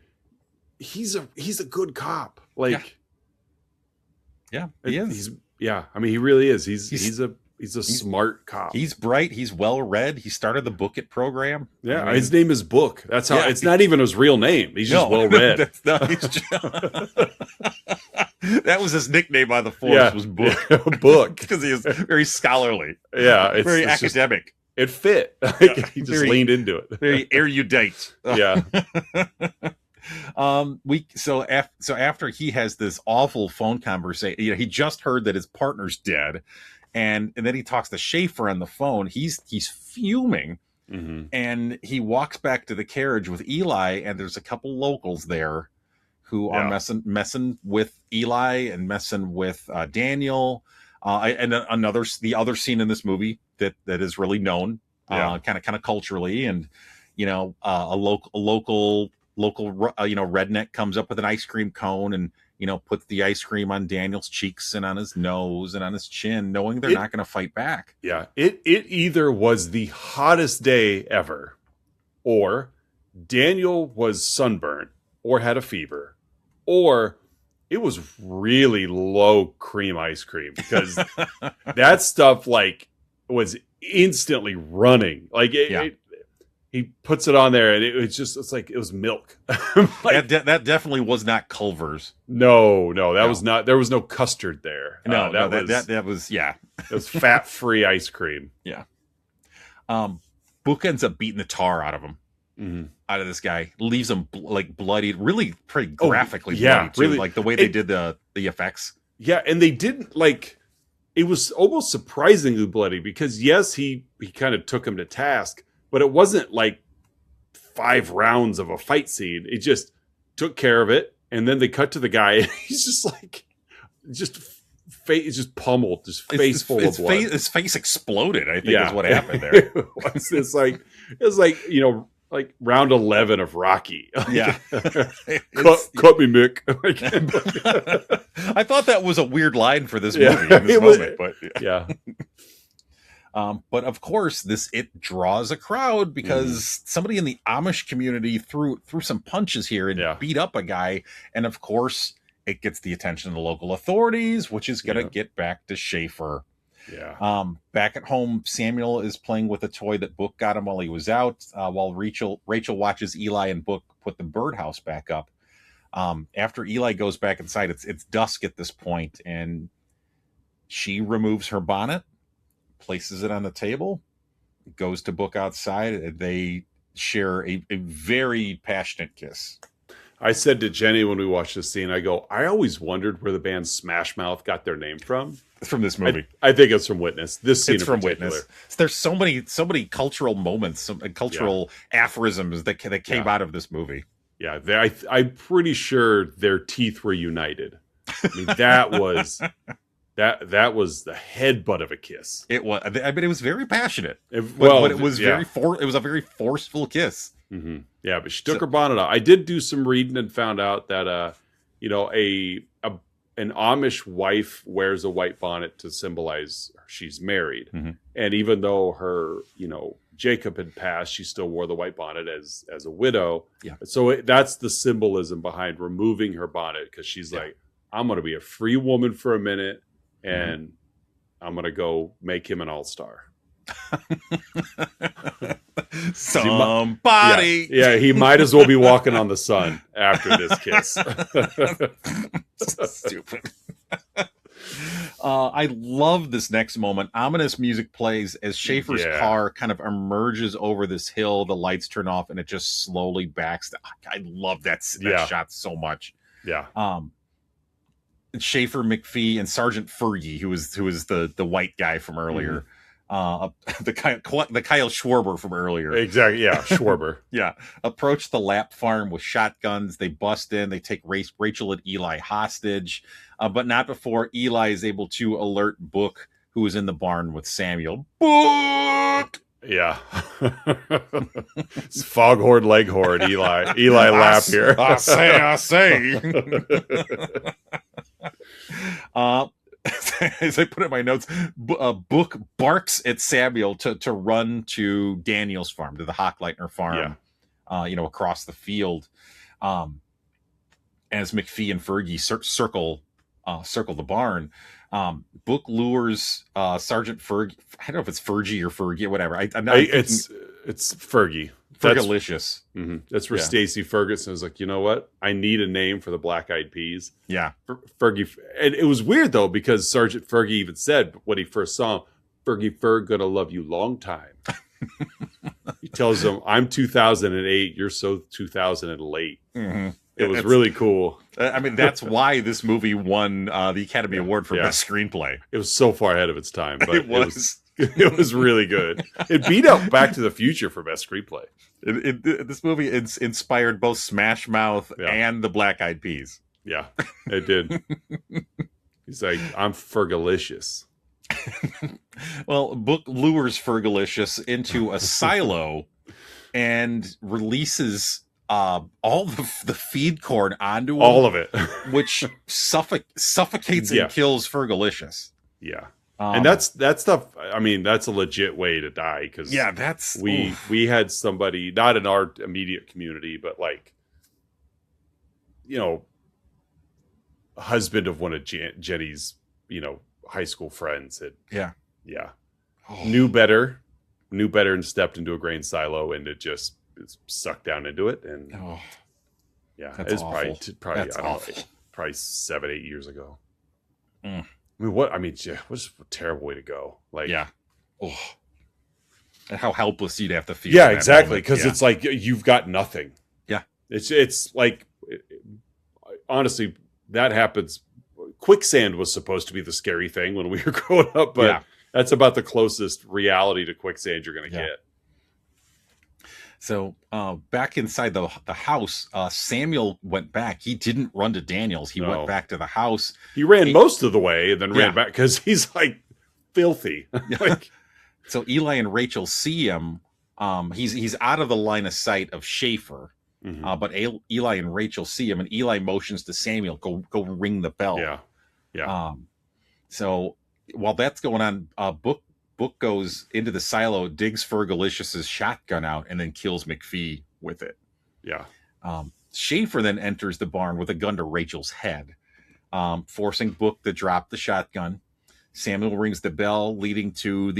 he's a good cop. Like, Yeah, he is. I mean, he really is. He's a smart cop. He's bright. He's well read. He started the Book It program. Yeah, I mean, his name is Book. That's how. It's not even his real name. He's just well read. That was his nickname on the force. Was Book. Book, because he is very scholarly. Yeah, it's very academic. It fit. He just leaned into it. Very erudite. Yeah. So after he has this awful phone conversation, he just heard that his partner's dead, and then he talks to Schaefer on the phone. He's fuming, and he walks back to the carriage with Eli, and there's a couple locals there who are messing with Eli and messing with Daniel, and the other scene in this movie that is really known, kind of culturally, and a local redneck comes up with an ice cream cone and puts the ice cream on Daniel's cheeks and on his nose and on his chin, knowing they're not going to fight back. Yeah, it either was the hottest day ever, or Daniel was sunburned or had a fever, or it was really low cream ice cream, because that stuff was instantly running. He puts it on there, and it was milk. That definitely was not Culver's. No, that was not. There was no custard there. That was It was fat-free ice cream. Yeah. Book ends up beating the tar out of him, out of this guy, leaves him bloodied, really pretty graphically bloody too, really, like the way they did the effects. Yeah, and they didn't it was almost surprisingly bloody, because yes, he kind of took him to task. But it wasn't 5 rounds of a fight scene. It just took care of it, and then they cut to the guy, and he's just pummeled, just face full of blood. His face exploded, I think, is what happened there. It's like round 11 of Rocky. Cut me, Mick. I thought that was a weird line for this movie in this moment, but yeah. But of course, it draws a crowd, because somebody in the Amish community threw some punches here and beat up a guy, and of course, it gets the attention of the local authorities, which is going to get back to Schaefer. Yeah. Back at home, Samuel is playing with a toy that Book got him while he was out, while Rachel watches Eli and Book put the birdhouse back up. After Eli goes back inside, it's dusk at this point, and she removes her bonnet, places it on the table, goes to Book outside, and they share a very passionate kiss. I said to Jenny when we watched this scene, I always wondered where the band Smash Mouth got their name from. It's from this movie. I think it's from Witness. This scene, it's from Witness. There's so many cultural moments, some cultural aphorisms that came out of this movie. Yeah, I'm pretty sure their teeth were united. I mean, that was that was the headbutt of a kiss. It was. I mean, it was very passionate. But it was it was a very forceful kiss. Mm-hmm. Yeah, but she took her bonnet off. I did do some reading and found out that an Amish wife wears a white bonnet to symbolize she's married. Mm-hmm. And even though her, Jacob had passed, she still wore the white bonnet as a widow. Yeah. So that's the symbolism behind removing her bonnet, because she's like, I'm going to be a free woman for a minute, and I'm going to go make him an all-star. Somebody. Yeah, he might as well be walking on the sun after this kiss. Stupid. I love this next moment. Ominous music plays as Schaefer's car kind of emerges over this hill. The lights turn off, and it just slowly backs. I love that shot so much. Yeah. Schaefer, McPhee, and Sergeant Fergie, who was the white guy from earlier, the Kyle Schwarber from earlier. Exactly. Yeah, Schwarber. Yeah, approach the Lapp farm with shotguns. They bust in. They take Rachel and Eli hostage, but not before Eli is able to alert Book, who is in the barn with Samuel. Book. Yeah. It's Foghorn Leghorn, Eli Lapp here. I say. As I put in my notes, Book barks at Samuel to run to Daniel's farm, to the Hochleitner farm, across the field. As McPhee and Fergie circle the barn. Book lures Sergeant Fergie. I don't know if it's Fergie or Fergie or whatever. It's Fergie. Fergalicious. That's where Stacey Ferguson was like, you know what? I need a name for the Black Eyed Peas. Yeah. Fergie. And it was weird, though, because Sergeant Fergie even said when he first saw him, Fergie Ferg, gonna love you long time. He tells him, I'm 2008. You're so 2000 and late. It was really cool. I mean, that's why this movie won the Academy Award for Best Screenplay. It was so far ahead of its time, but it was really good. It beat out Back to the Future for Best Screenplay. This movie inspired both Smash Mouth and the Black Eyed Peas. Yeah, it did. He's like, I'm Fergalicious. Well, Book lures Fergalicious into a silo and releases all the feed corn onto him. All of it. Which suffocates and kills Fergalicious. Yeah. And that's a legit way to die, because we had somebody, not in our immediate community, but like, husband of one of Jenny's, high school friends knew better and stepped into a grain silo, and it just sucked down into it. And it's probably that's awful. Probably 7-8 years ago. What a terrible way to go. Like, and how helpless you'd have to feel. Yeah, exactly. Because it's like you've got nothing. Yeah, it's like, honestly, that happens. Quicksand was supposed to be the scary thing when we were growing up, but that's about the closest reality to quicksand you're going to get. So back inside the house, Samuel went back. He didn't run to Daniel's. He went back to the house. He ran most of the way and then ran back because he's like filthy. So Eli and Rachel see him. He's out of the line of sight of Schaefer, but Eli and Rachel see him, and Eli motions to Samuel, go ring the bell. So while that's going on, Book goes into the silo, digs Fergalicious's shotgun out, and then kills McPhee with it. Schaefer then enters the barn with a gun to Rachel's head, forcing Book to drop the shotgun. Samuel rings the bell, leading to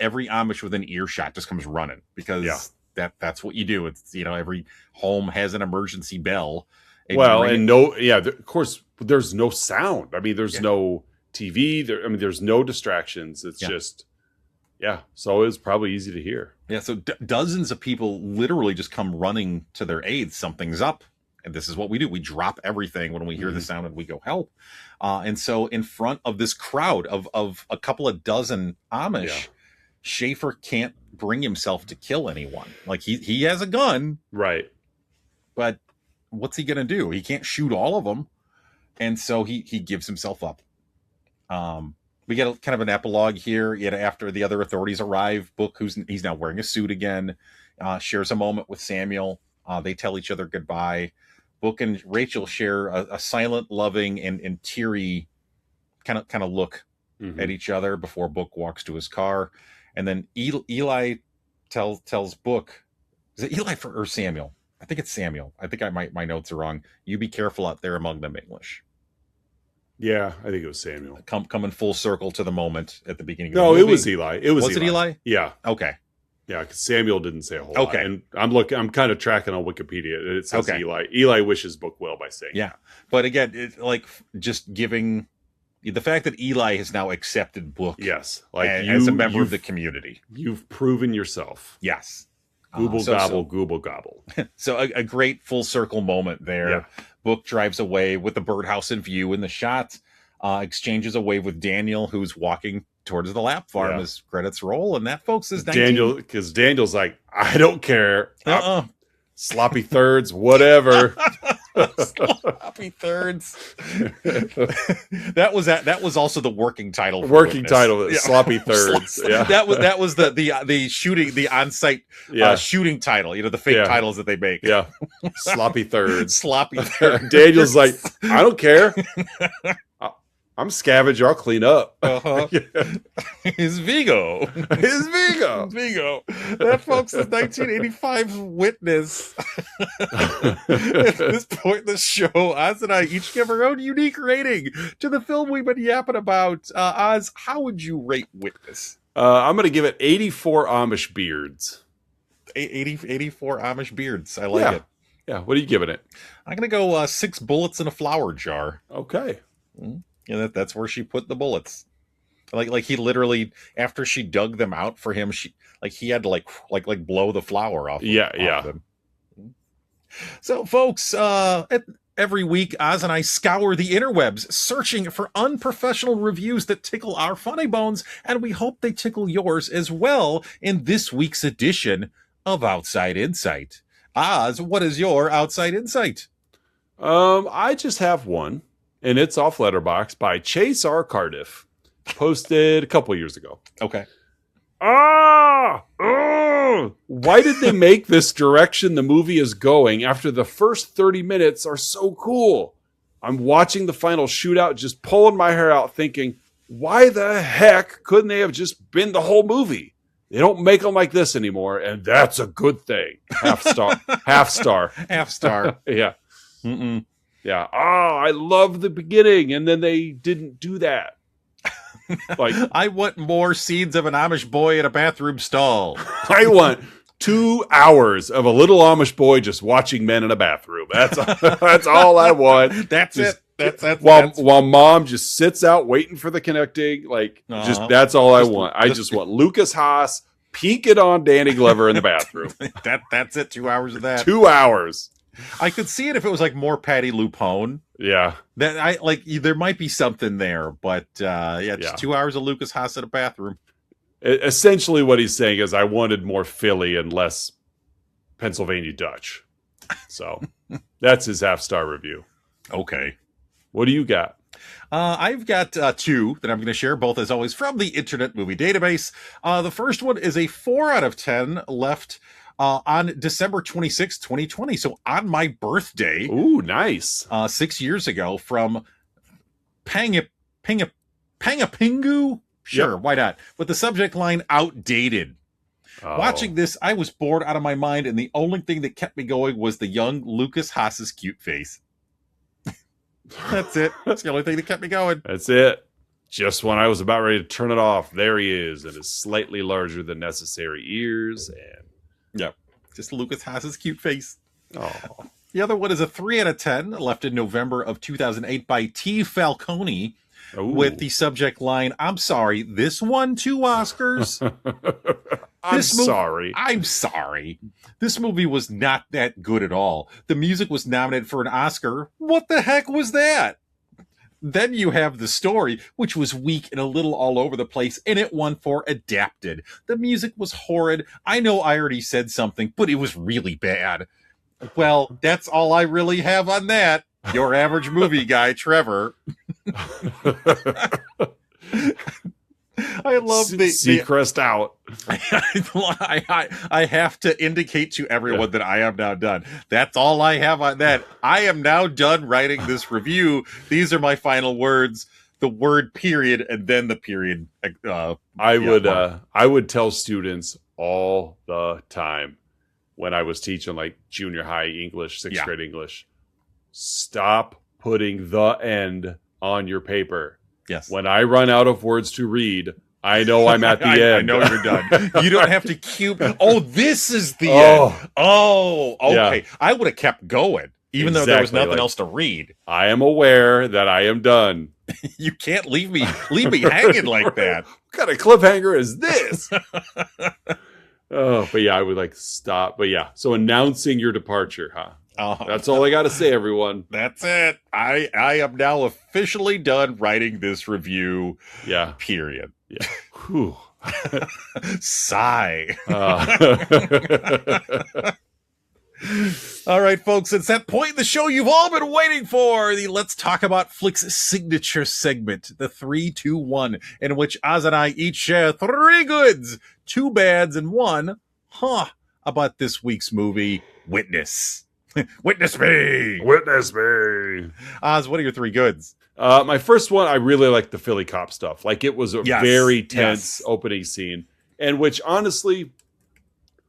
every Amish within earshot just comes running, because that's what you do. It's, every home has an emergency bell. Of course, there's no sound. I mean, there's no TV. There's no distractions. It's just, so it's probably easy to hear. So dozens of people literally just come running to their aid. Something's up. And this is what we do. We drop everything when we hear the sound and we go help. And so in front of this crowd of a couple of dozen Amish, Schaefer can't bring himself to kill anyone. Like, he has a gun. Right. But what's he going to do? He can't shoot all of them. And so he gives himself up. We get kind of an epilogue here. Yet after the other authorities arrive, Book, he's now wearing a suit again, shares a moment with Samuel. They tell each other goodbye. Book and Rachel share a silent, loving, and teary kind of look at each other before Book walks to his car. And then Eli tells Book, is it Eli or Samuel? I think it's Samuel. I think my notes are wrong. You be careful out there among them English. Yeah, I think it was Samuel. Coming full circle to the moment at the beginning. No, it was Eli. Was it Eli? Yeah. Okay. Yeah, because Samuel didn't say a whole lot. And I'm kind of tracking on Wikipedia, and it says Eli. Eli wishes Book well by saying that. But again, just giving the fact that Eli has now accepted Book, as a member of the community. You've proven yourself. Yes. Google gobble. So a great full circle moment there. Yeah. Book drives away with the birdhouse in view in the shot, exchanges a wave with Daniel, who's walking towards the lap farm as credits roll, and that, folks, is Daniel's like, I don't care. Sloppy thirds, whatever. Sloppy thirds. That was also the working title. Sloppy thirds. Yeah, that was the shooting, the on-site shooting title. You know, the fake titles that they make. Yeah, sloppy thirds. Sloppy thirds. Daniel's like, I don't care. I'm scavenger. I'll clean up. His Vigo. That, folks, is 1985's Witness. At this point in the show, Oz and I each give our own unique rating to the film we've been yapping about. Oz, how would you rate Witness? I'm going to give it 84 Amish beards. 84 Amish beards. I like it. Yeah. What are you giving it? I'm going to go 6 bullets in a flour jar. Okay. Yeah, that's where she put the bullets. Like he literally, after she dug them out for him, he had to like blow the flour off. Off them. So, folks, every week, Oz and I scour the interwebs, searching for unprofessional reviews that tickle our funny bones, and we hope they tickle yours as well in this week's edition of Outside Insight. Oz, what is your Outside Insight? I just have one. And it's off Letterboxd by Chase R. Cardiff. Posted a couple years ago. Okay. Why did they make this direction the movie is going after the first 30 minutes are so cool? I'm watching the final shootout, just pulling my hair out thinking, why the heck couldn't they have just been the whole movie? They don't make them like this anymore, and that's a good thing. Half star. Yeah. Mm-mm. Yeah. I love the beginning, and then they didn't do that. Like, I want more scenes of an Amish boy in a bathroom stall. I want 2 hours of a little Amish boy just watching men in a bathroom. That's all I want. That's it. While mom just sits out waiting for the connecting. Like, that's all I want. I just want Lukas Haas peeking on Danny Glover in the bathroom. That's it. 2 hours of that. 2 hours. I could see it if it was like more Patty Lupone. Yeah. That there might be something there, but just 2 hours of Lukas Haas in a bathroom. Essentially what he's saying is I wanted more Philly and less Pennsylvania Dutch. So that's his half-star review. Okay. What do you got? I've got 2 that I'm going to share, both as always from the Internet Movie Database. The first one is a 4 out of 10 left on December 26, 2020. So on my birthday. Ooh, nice. 6 years ago from Pangapingu? Sure, why not? With the subject line, outdated. Oh. Watching this, I was bored out of my mind, and the only thing that kept me going was the young Lukas Haas's cute face. That's it. That's the only thing that kept me going. That's it. Just when I was about ready to turn it off, there he is, and his slightly larger than necessary ears, and just Lukas Haas's cute face. Oh. The other one is a 3 out of 10, left in November of 2008 by T. Falcone. Ooh. With the subject line, I'm sorry, this won 2 Oscars? I'm sorry. I'm sorry. This movie was not that good at all. The music was nominated for an Oscar. What the heck was that? Then you have the story, which was weak and a little all over the place, and it won for adapted. The music was horrid. I know I already said something, but it was really bad. Well, that's all I really have on that. Your average movie guy, Trevor. I love the Seacrest out. I have to indicate to everyone that I am now done. That's all I have on that. I am now done writing this review. These are my final words. The word period and then the period. I would tell students all the time when I was teaching like junior high English, 6th grade English, stop putting the end on your paper. Yes. When I run out of words to read, I know I'm at the end. I know you're done. You don't have to cube. Oh, this is the end. Oh, okay. Yeah. I would have kept going, even though there was nothing else to read. I am aware that I am done. You can't leave me hanging like that. What kind of cliffhanger is this? But yeah, I would like stop. But yeah, so announcing your departure, huh? That's all I got to say, everyone. That's it. I am now officially done writing this review. Yeah. Period. Yeah. Whew. Sigh. Uh, All right, folks, it's that point in the show you've all been waiting for. The Let's Talk About Flicks signature segment, the 3-2-1, in which Oz and I each share 3 goods, 2 bads, and 1 about this week's movie, Witness. Witness me! Witness me. Oz, what are your 3 goods? My first one, I really liked the Philly cop stuff. Like, it was a very tense opening scene, and which honestly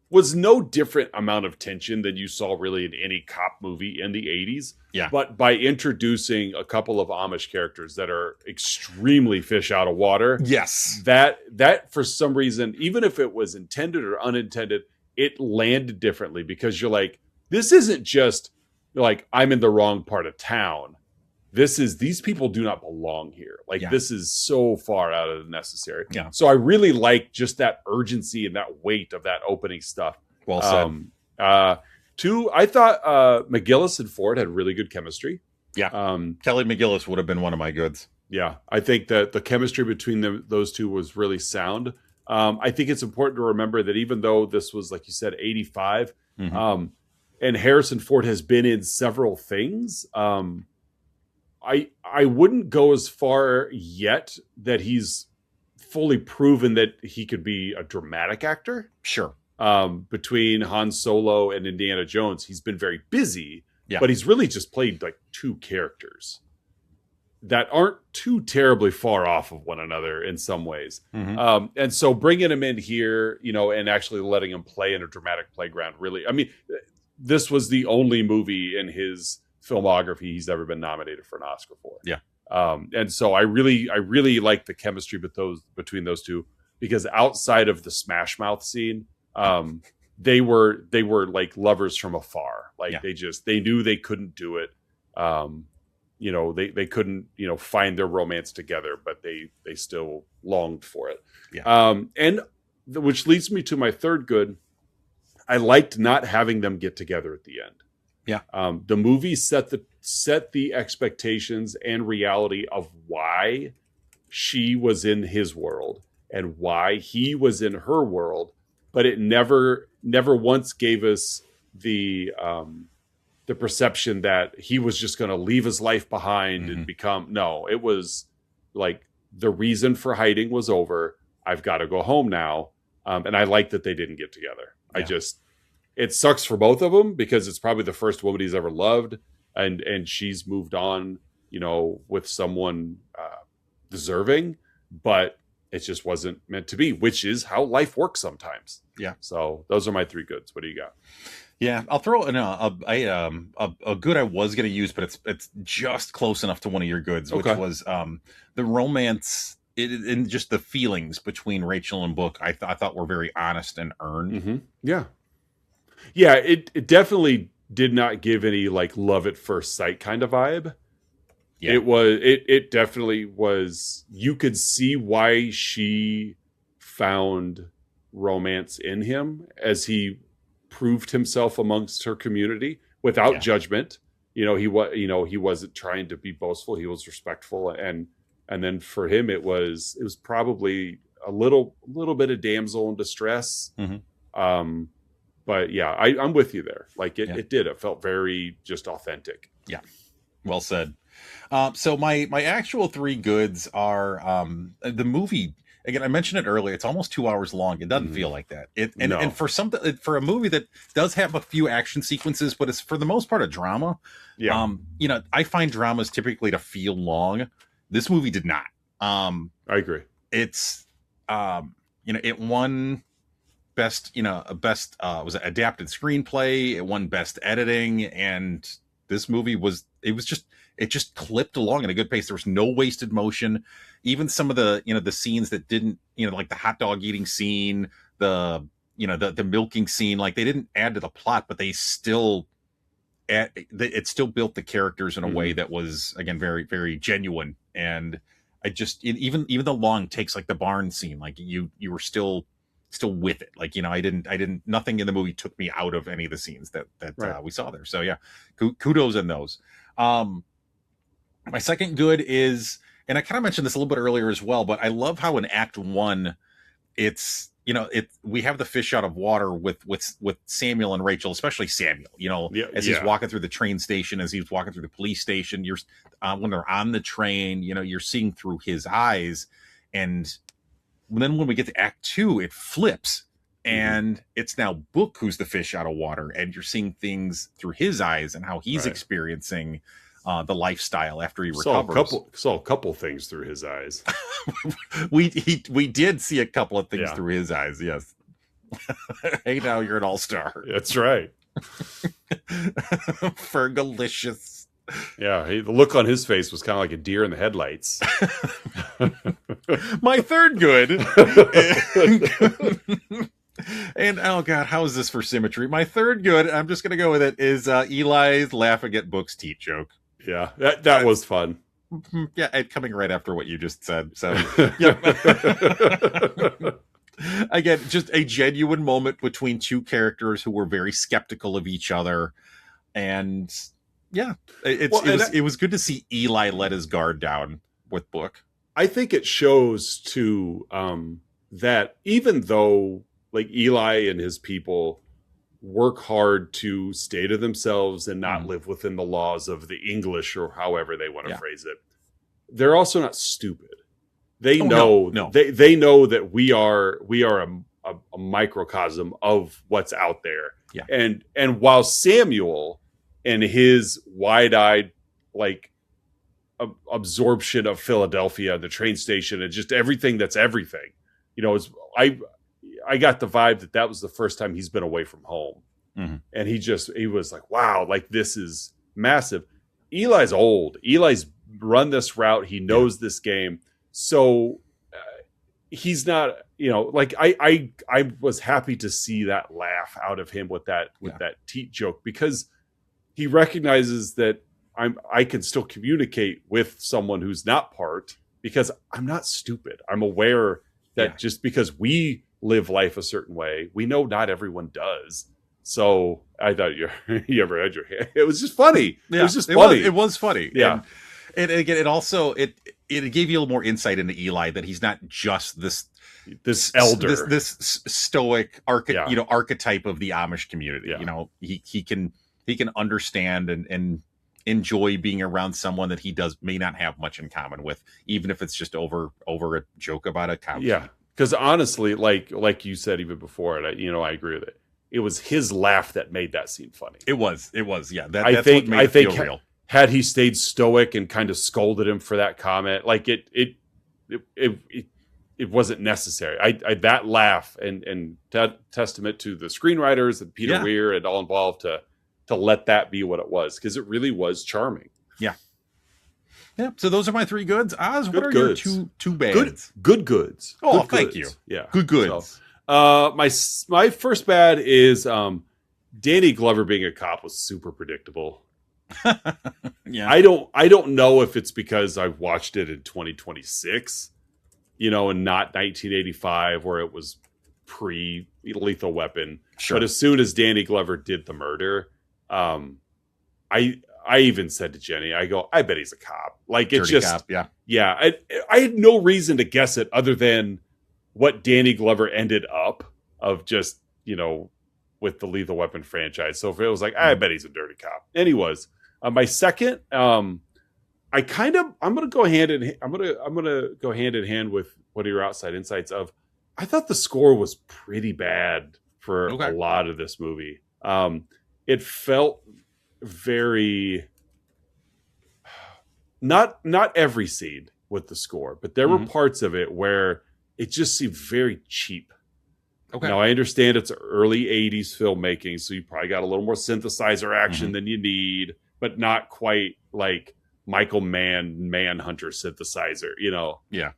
was no different amount of tension than you saw really in any cop movie in the 80s. Yeah. But by introducing a couple of Amish characters that are extremely fish out of water. Yes. That for some reason, even if it was intended or unintended, it landed differently because you're like, this isn't just like, I'm in the wrong part of town. These people do not belong here. Like, this is so far out of the necessary. Yeah. So I really like just that urgency and that weight of that opening stuff. Well said. 2, I thought McGillis and Ford had really good chemistry. Yeah. Kelly McGillis would have been one of my goods. Yeah. I think that the chemistry between those two was really sound. I think it's important to remember that even though this was, like you said, 85, and Harrison Ford has been in several things, I wouldn't go as far yet that he's fully proven that he could be a dramatic actor. Sure. Between Han Solo and Indiana Jones, he's been very busy, Yeah. but he's really just played like 2 characters that aren't too terribly far off of one another in some ways. And so bringing him in here, and actually letting him play in a dramatic playground, really, I mean, this was the only movie in his filmography he's ever been nominated for an Oscar for. Yeah. And so I really like the chemistry between those two, because outside of the Smash Mouth scene, they were like lovers from afar. Like, they knew they couldn't do it. They couldn't, find their romance together, but they still longed for it. Yeah. Which leads me to my third good. I liked not having them get together at the end. Yeah. The movie set the expectations and reality of why she was in his world and why he was in her world, but it never once gave us the perception that he was just going to leave his life behind and become. No, it was like the reason for hiding was over. I've got to go home now. And I like that they didn't get together. Yeah. It sucks for both of them because it's probably the first woman he's ever loved, and she's moved on, with someone deserving, but it just wasn't meant to be, which is how life works sometimes. Yeah. So those are my 3 goods. What do you got? Yeah, I'll throw in a good I was going to use, but it's just close enough to one of your goods, which was the romance and just the feelings between Rachel and Book. I thought were very honest and earned. Yeah. Yeah, it definitely did not give any like love at first sight kind of vibe. Yeah. It definitely was. You could see why she found romance in him as he proved himself amongst her community without judgment. He wasn't trying to be boastful. He was respectful, and then for him it was probably a little bit of damsel in distress. But yeah, I'm with you there. Like it did. It felt very just authentic. Yeah. Well said. So my actual 3 goods are the movie. Again, I mentioned it earlier. It's almost 2 hours long. It doesn't feel like that. And for a movie that does have a few action sequences, but it's for the most part a drama. Yeah. I find dramas typically to feel long. This movie did not. I agree. It's it won best was it adapted screenplay. It won best editing, and this movie it just clipped along at a good pace. There was no wasted motion. Even some of the the scenes that didn't, like the hot dog eating scene, the milking scene, like they didn't add to the plot, but they still it still built the characters in a way that was, again, very, very genuine. And I just, even the long takes, like the barn scene, like you were still with it. Like, nothing in the movie took me out of any of the scenes that right. We saw there. So yeah, kudos in those. My second good is, And I kind of mentioned this a little bit earlier as well, but I love how in Act 1, it's, we have the fish out of water with Samuel and Rachel, especially Samuel, as he's walking through the train station, as he's walking through the police station, you're when they're on the train, you're seeing through his eyes. And then when we get to Act 2, it flips and it's now Book who's the fish out of water, and you're seeing things through his eyes and how he's experiencing the lifestyle after he recovers. Saw a couple things through his eyes. we did see a couple of things through his eyes. Yes. Hey, now you're an all-star. That's right. Fergalicious. Yeah, the look on his face was kind of like a deer in the headlights. My third good. And oh god, how is this for symmetry? My third good, I'm just gonna go with it, is Eli's laughing at Book's teat joke. Yeah, that was fun. Yeah, and coming right after what you just said. So again, just a genuine moment between two characters who were very skeptical of each other. And yeah, it was good to see Eli let his guard down with Book. I think it shows too that even though like Eli and his people work hard to stay to themselves and not live within the laws of the English or however they want to phrase it, they're also not stupid. They know they know that we are a microcosm of what's out there. Yeah. And while Samuel and his wide-eyed like absorption of Philadelphia, the train station, and just everything that's everything, I got the vibe that was the first time he's been away from home. And he was like, wow, like this is massive. Eli's old. Eli's run this route. He knows this game. So he's not, like I was happy to see that laugh out of him with that teat joke, because he recognizes that I can still communicate with someone who's not part, because I'm not stupid. I'm aware that just because we live life a certain way, we know not everyone does. So I thought you ever had your hand. It was just funny. Yeah, it was just funny. It was funny. Yeah. And again, it also it gave you a little more insight into Eli, that he's not just this elder, this stoic archetype of the Amish community. Yeah. He can understand and enjoy being around someone that he may not have much in common with, even if it's just over a joke about a cow. Yeah. Because honestly, like you said even before, and I agree with it. It was his laugh that made that scene funny. It was, yeah. That's what made it feel real. Had he stayed stoic and kind of scolded him for that comment, like it wasn't necessary. I that laugh and testament to the screenwriters and Peter Weir and all involved to let that be what it was, because it really was charming. Yeah. Yeah. So those are my three goods. Oz, what are your two bads? Good goods. Oh, good thank goods. you. Yeah. Good goods. So, my first bad is Danny Glover being a cop was super predictable. Yeah. I don't know if it's because I watched it in 2026, and not 1985 where it was pre Lethal Weapon. Sure. But as soon as Danny Glover did the murder, I even said to Jenny, I bet he's a cop. Like it's just cop, yeah. Yeah. I had no reason to guess it other than what Danny Glover ended up of just, with the Lethal Weapon franchise. So if it was like, I bet he's a dirty cop. And he was. My second, I'm gonna go hand in hand with what are your outside insights of. I thought the score was pretty bad for a lot of this movie. It felt very not every scene with the score, but there were parts of it where it just seemed very cheap. Okay. Now I understand it's early 80s filmmaking, so you probably got a little more synthesizer action than you need, but not quite like Michael Mann Manhunter synthesizer, Yeah.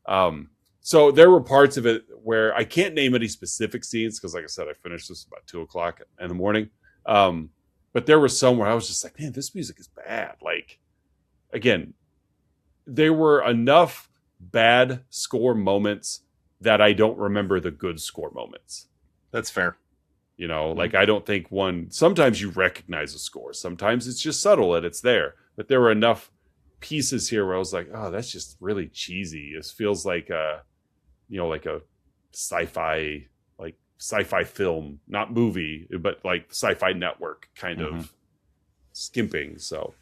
So there were parts of it where I can't name any specific scenes because, like I said, I finished this about 2:00 in the morning. But there were some where I was just like, man, this music is bad. Like, again, there were enough bad score moments that I don't remember the good score moments. That's fair. Like I don't think sometimes you recognize a score. Sometimes it's just subtle and it's there. But there were enough pieces here where I was like, oh, that's just really cheesy. This feels like like a sci-fi film, not movie, but like Sci-Fi Network kind of skimping. So,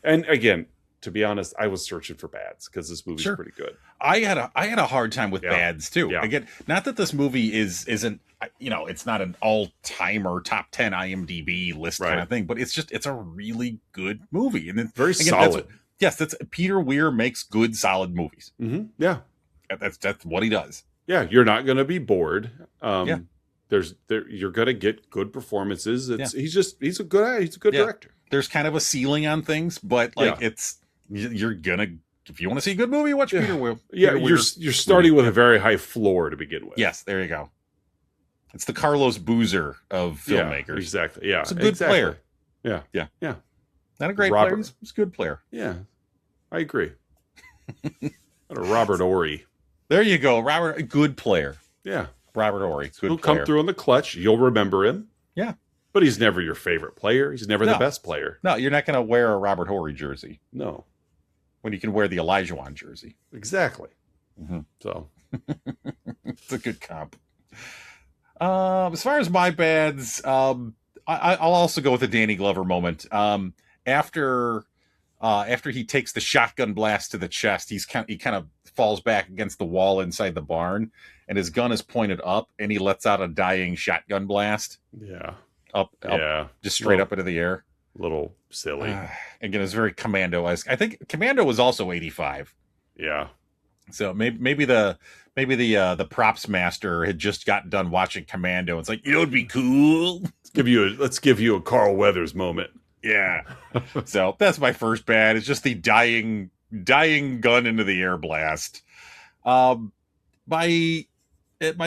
and again, to be honest, I was searching for bads because this movie's pretty good. I had a hard time with bads too. Yeah. Again, not that this movie isn't it's not an all-timer top 10 IMDb list kind of thing, but it's a really good movie, and then very solid. That's Peter Weir makes good, solid movies. Mm-hmm. Yeah, that's what he does. Yeah, you're not going to be bored. You're going to get good performances. He's a good director. There's kind of a ceiling on things, but you're gonna, if you want to see a good movie, watch Peter Weir. You're starting with a very high floor to begin with. Yes, there you go. It's the Carlos Boozer of filmmakers. Yeah, exactly. Yeah, it's a good player. Yeah. Not a great player. He's a good player. Yeah, I agree. Robert Horry. There you go, Robert. A good player. Yeah, Robert Horry. Good He'll player. come through in the clutch. You'll remember him. Yeah. But he's never your favorite player. He's never the best player. No, you're not going to wear a Robert Horry jersey. No. When you can wear the Elijah jersey. Exactly. Mm-hmm. So. It's a good comp. As far as my bads, I'll also go with the Danny Glover moment. After he takes the shotgun blast to the chest, he kind of falls back against the wall inside the barn, and his gun is pointed up, and he lets out a dying shotgun blast. Yeah. Up, just straight up into the air. A little silly. Again, it's very Commando-esque. I think Commando was also 85. Yeah. So maybe the props master had just gotten done watching Commando. It's like, it'd be cool. Let's give you a Carl Weathers moment. Yeah. So that's my first bad. It's just the dying gun into the air blast. My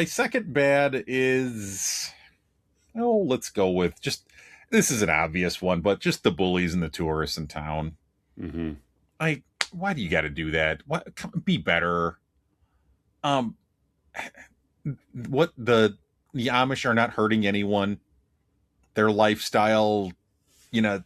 second bad is, let's go with this is an obvious one, but just the bullies and the tourists in town. Mm-hmm. Why do you got to do that? Be better. What the Amish are not hurting anyone. Their lifestyle, that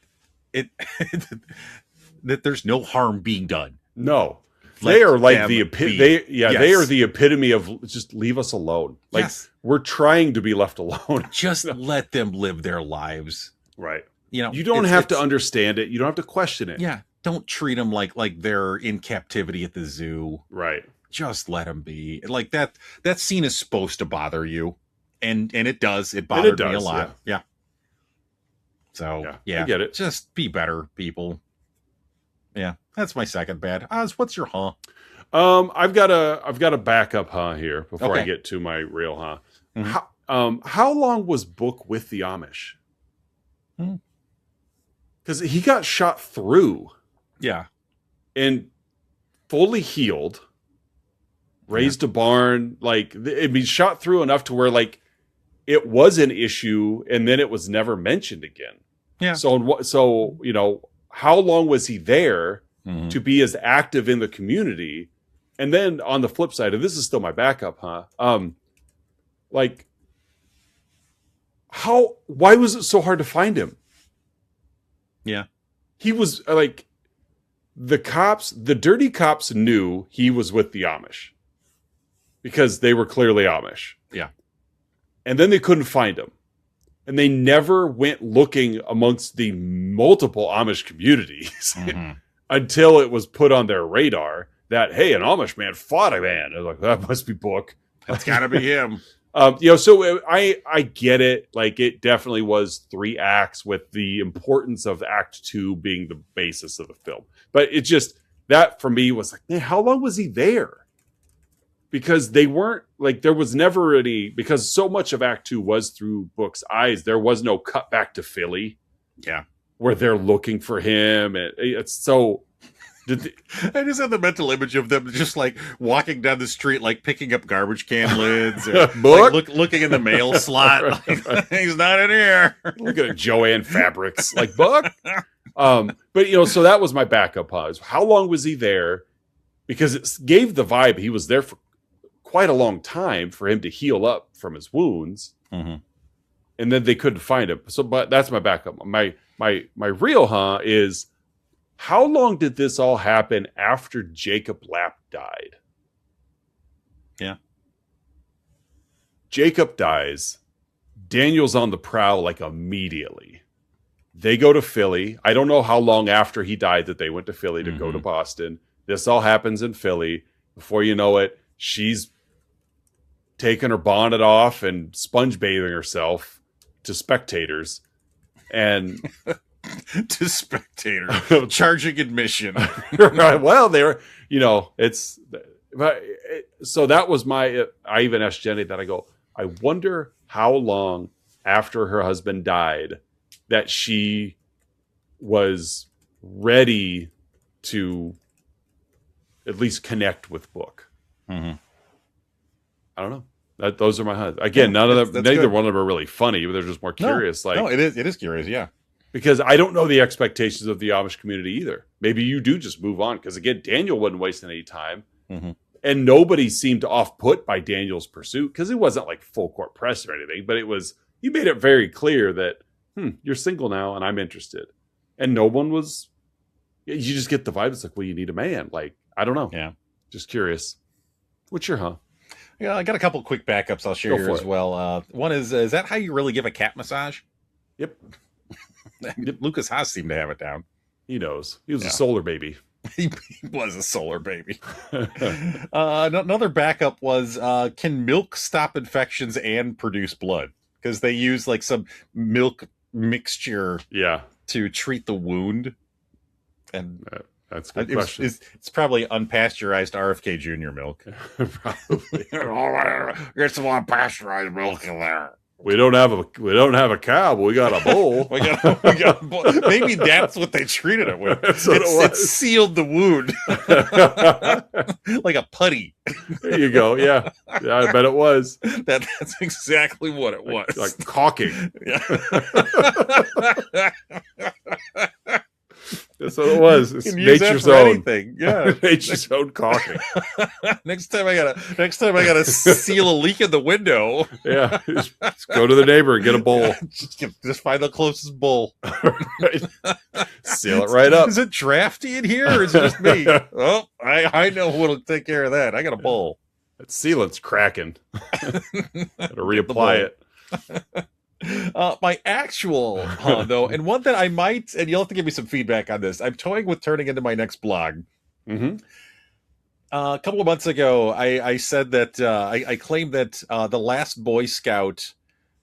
there's no harm being done. No, they are like they are the epitome of just leave us alone. Like, we're trying to be left alone. Just let them live their lives. Right. You don't have to understand it. You don't have to question it. Yeah. Don't treat them like they're in captivity at the zoo. Right. Just let them be. Like that scene is supposed to bother you. And it does. It bothered me a lot. Yeah. So, I get it. Just be better, people. Yeah. That's my second bad. Oz, what's your huh? I've got a backup huh here before I get to my real huh. Mm-hmm. How long was Book with the Amish? Because he got shot through. Yeah. And fully healed. Raised a barn. Like, shot through enough to where, like, it was an issue and then it was never mentioned again. Yeah. So how long was he there to be as active in the community? And then on the flip side, and this is still my backup, huh? Why was it so hard to find him? Yeah. He was like, the dirty cops knew he was with the Amish because they were clearly Amish. Yeah. And then they couldn't find him. And they never went looking amongst the multiple Amish communities until it was put on their radar that, hey, an Amish man fought a man. I was like, that must be Book. That's got to be him. So I get it. Like, it definitely was 3 acts with the importance of Act 2 being the basis of the film. But it just, that for me was like, man, how long was he there? Because they weren't, like, there was never any, because so much of Act 2 was through Book's eyes. There was no cut back to Philly. Yeah. Where they're looking for him. And it's so... I just have the mental image of them just like walking down the street, like picking up garbage can lids, or like, looking in the mail slot. Like, he's not in here. Looking at Joanne Fabrics, like, Buck. But so that was my backup pause. How long was he there? Because it gave the vibe he was there for quite a long time for him to heal up from his wounds, and then they couldn't find him. So, but that's my backup. My real is. how long did this all happen after Jacob Lapp died? Yeah. Jacob dies. Daniel's on the prowl like immediately. They go to Philly. I don't know how long after he died that they went to Philly to go to Boston. This all happens in Philly. Before you know it, she's taking her bonnet off and sponge bathing herself to spectators. And to spectators, charging admission. Well, they're, it's, so that was I even asked Jenny that. I go, I wonder how long after her husband died that she was ready to at least connect with book. I don't know. Those are my hunts. Again, none of them, neither one of them are really funny, but they're just more curious. No, it is curious, yeah. Because I don't know the expectations of the Amish community either. Maybe you do just move on. Because again, Daniel wasn't wasting any time. And nobody seemed off-put by Daniel's pursuit. Because it wasn't like full court press or anything. But he made it very clear that, you're single now and I'm interested. And no one was, you just get the vibe. It's like, well, you need a man. Like, I don't know. Yeah. Just curious. What's your Yeah, I got a couple quick backups I'll share here as well. One is that how you really give a cat massage? Yep. Lukas Haas seemed to have it down. He knows. He was a solar baby. He was a solar baby. Another backup was, can milk stop infections and produce blood? Because they use like some milk mixture to treat the wound. And that's a good question. It's probably unpasteurized RFK Jr. milk. Probably. Get some unpasteurized milk in there. We don't have a cow, but we got a bull. we got a bull. Maybe that's what they treated it with. It sealed the wound like a putty. There you go. Yeah, I bet it was. That's exactly what it was. Like caulking. Yeah. That's what it was. It's nature's own. Anything. Yeah, nature's own caulking. Next time I gotta seal a leak in the window. Yeah, just go to the neighbor and get a bowl. Just find the closest bowl. Right. Seal it right up. Is it drafty in here, or is it just me? Oh, I know what'll take care of that. I got a bowl. That sealant's cracking. Gotta reapply it. My actual though, and one that I might, and you'll have to give me some feedback on this, I'm toying with turning into my next blog. A couple of months ago, I said that I claimed that the Last Boy Scout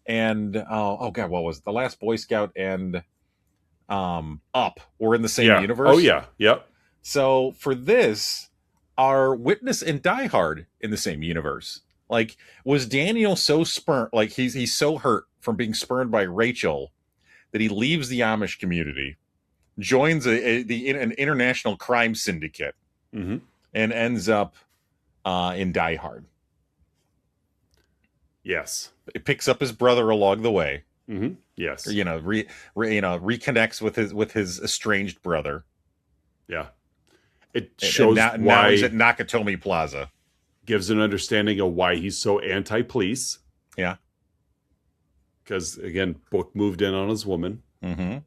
and what was it? The Last Boy Scout and Up were in the same universe. Oh yeah, yep. So for this, are Witness and Die Hard in the same universe? Like, was Daniel so spurned? Like he's so hurt from being spurned by Rachel that he leaves the Amish community, joins an international crime syndicate, and ends up in Die Hard. Yes, it picks up his brother along the way. Yes, reconnects with his estranged brother. Yeah, it shows now he's at Nakatomi Plaza. Gives an understanding of why he's so anti-police. Yeah. Because, again, Book moved in on his woman. I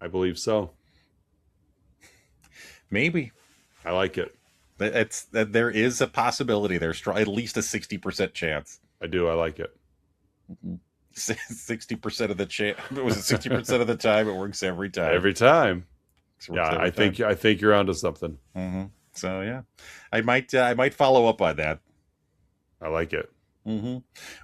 believe so. Maybe. I like it. There is a possibility. There's at least a 60% chance. I do. I like it. 60% of the chance. Was it 60% of the time? It works every time. Every time. Yeah, I think you're onto something. So yeah, I might follow up on that. I like it.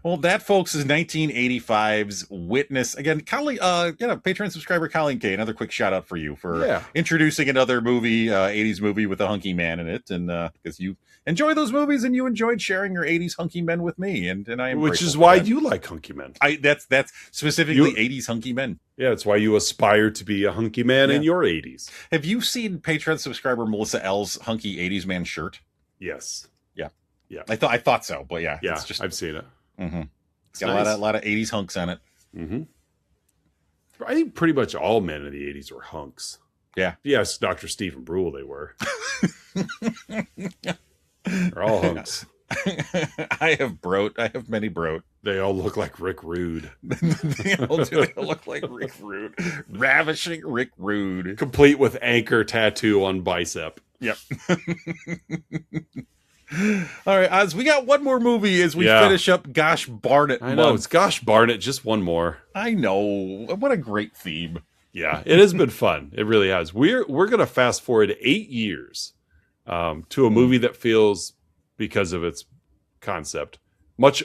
Well, that, folks, is 1985's Witness. Again, Colleen, Patreon subscriber Colleen K. Another quick shout out for you for introducing another movie, 80s movie with a hunky man in it, and because you enjoy those movies and you enjoyed sharing your 80s hunky men with me, and I am. Which is why you like hunky men. That's specifically 80s hunky men. Yeah, it's why you aspire to be a hunky man in your 80s. Have you seen Patreon subscriber Melissa L's hunky 80s man shirt? Yes. Yeah, I thought so, but yeah, it's just, I've seen it. It's got a lot of 80s hunks on it. I think pretty much all men in the 80s were hunks. Yeah. Yes, Dr. Stephen Brule, they were. They're all hunks. I have broat. I have many broat. They all look like Rick Rude. They all look like Rick Rude. Ravishing Rick Rude. Complete with anchor tattoo on bicep. Yep. All right, Oz, we got one more movie as we finish up Gosh Barnett. I know, it's Gosh Barnett, just one more. I know. What a great theme. Yeah, it has been fun. It really has. We're going to fast forward 8 years to a movie that feels, because of its concept, much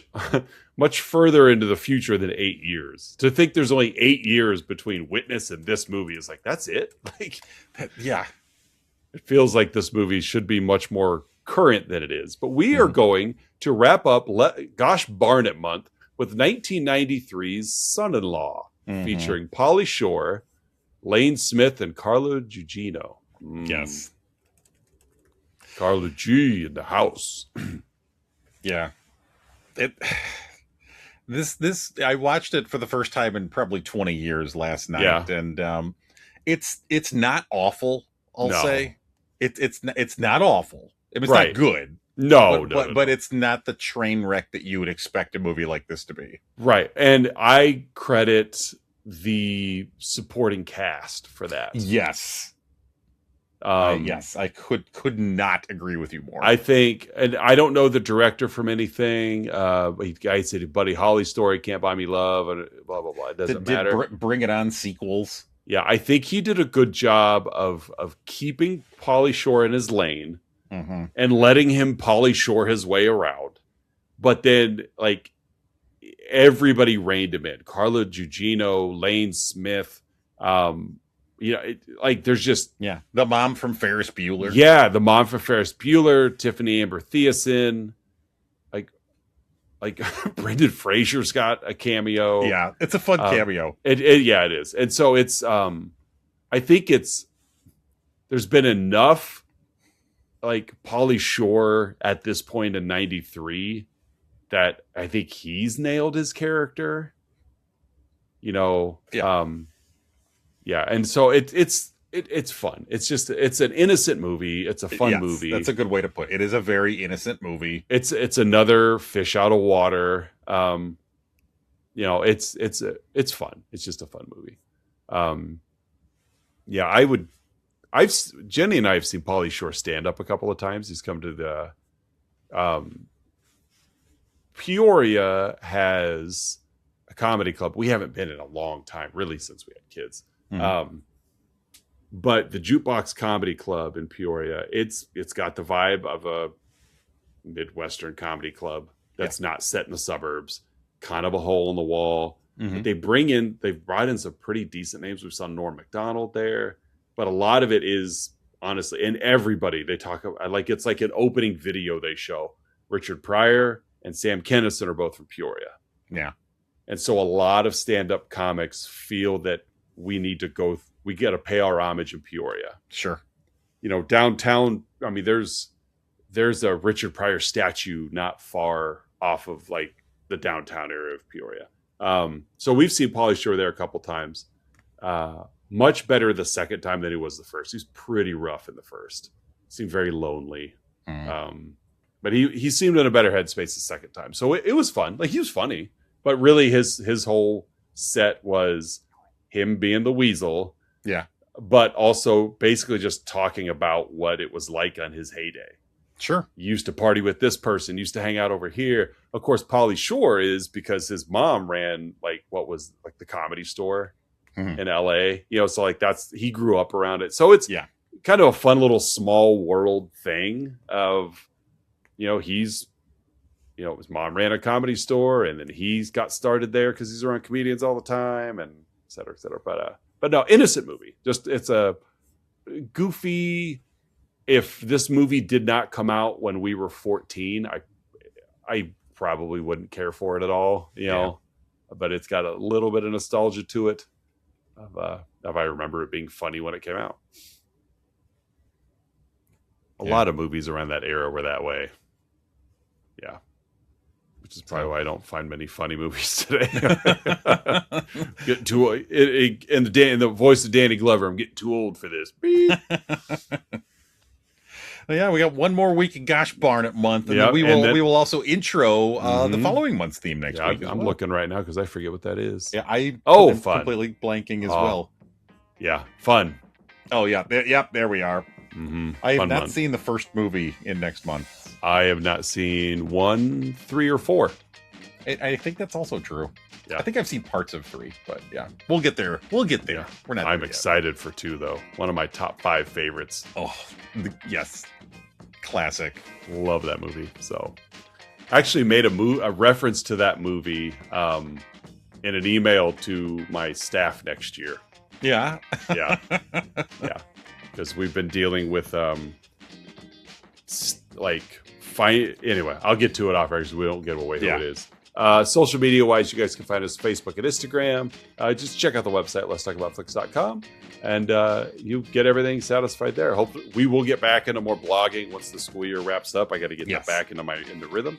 further into the future than 8 years. To think there's only 8 years between Witness and this movie is like, that's it? Like, yeah. It feels like this movie should be much more current than it is. But we are going to wrap up Gosh Barnett month with 1993's Son-in-Law, featuring Pauly Shore, Lane Smith, and Carla Gugino. Yes. Carla G in the house. Yeah. This I watched it for the first time in probably 20 years last night, and it's not awful, I'll say. It's not awful. I mean, it's not good. No, but it's not the train wreck that you would expect a movie like this to be. Right. And I credit the supporting cast for that. Yes. Yes, I could not agree with you more. I think, and I don't know the director from anything. Guy said Buddy Holly story, Can't Buy Me Love, and blah blah blah. It doesn't matter. Bring It On sequels. Yeah, I think he did a good job of keeping Pauly Shore in his lane and letting him Pauly Shore his way around. But then, like, everybody reined him in. Carla Gugino, Lane Smith. There's just the mom from Ferris Bueller. Yeah, the mom from Ferris Bueller, Tiffany Amber Thiessen, like Brendan Fraser's got a cameo. Yeah, it's a fun cameo. It is. And so it's I think there's been enough like Pauly Shore at this point in 93 that I think he's nailed his character. And so it's fun. It's an innocent movie. It's a fun movie. That's a good way to put it. It is a very innocent movie. It's another fish out of water. It's fun. It's just a fun movie. Jenny and I have seen Pauly Shore stand up a couple of times. He's come to the Peoria has a comedy club. We haven't been in a long time, really, since we had kids. But the Jukebox Comedy Club in Peoria, it's got the vibe of a Midwestern comedy club that's not set in the suburbs, kind of a hole in the wall. They've brought in some pretty decent names. We saw Norm Macdonald there, but a lot of it is honestly, and everybody they talk about, like, it's like an opening video they show. Richard Pryor and Sam Kinison are both from Peoria. Yeah. And so a lot of stand-up comics feel that we got to pay our homage in Peoria. Sure. Downtown, I mean, there's a Richard Pryor statue not far off of like the downtown area of Peoria. So we've seen Pauly Shore there a couple times. Much better the second time than he was the first. He was pretty rough in the first. Seemed very lonely. But he seemed in a better headspace the second time. So it was fun. Like, he was funny, but really his whole set was him being the weasel. Yeah. But also basically just talking about what it was like on his heyday. Sure. Used to party with this person, used to hang out over here. Of course, Pauly Shore is because his mom ran like what was like the Comedy Store in LA. So like he grew up around it. So it's kind of a fun little small world thing of, his mom ran a Comedy Store and then he's got started there because he's around comedians all the time and et cetera, et cetera. But no, innocent movie. Just, it's a goofy. If this movie did not come out when we were 14, I probably wouldn't care for it at all, but it's got a little bit of nostalgia to it of I remember it being funny when it came out. A lot of movies around that era were that way. Yeah. Which is probably why I don't find many funny movies today. Getting too in the voice of Danny Glover, I'm getting too old for this. Yeah, we got one more week of Gosh Barn It month, and Yep, then we and will then- we will also intro the following month's theme next Yeah, week. I'm looking right now because I forget what that is. Yeah, I'm fun. completely blanking as Oh. well. Yeah, fun. Oh yeah, there we are. Mm-hmm. I have Fun not month. seen the first movie in next month. I have not seen 1, 3, or 4. I think that's also true. Yeah. I think I've seen parts of 3, but yeah, we'll get there. We'll get there. Yeah. We're not. I'm there yet. excited for 2 though. One of my top 5 favorites. Oh, yes, classic. Love that movie. So, I actually made a reference to that movie in an email to my staff next year. Yeah, Yeah, yeah, because we've been dealing with anyway, I'll get to it off air because we don't give away who it is. Social media wise, you guys can find us Facebook and Instagram. Just check out the website, letstalkaboutflix.com, and you get everything satisfied there. Hopefully, we will get back into more blogging once the school year wraps up. I got to get that back into rhythm.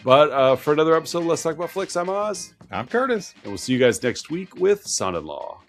But for another episode of Let's Talk About Flicks, I'm Oz. I'm Curtis. And we'll see you guys next week with Son-in-Law.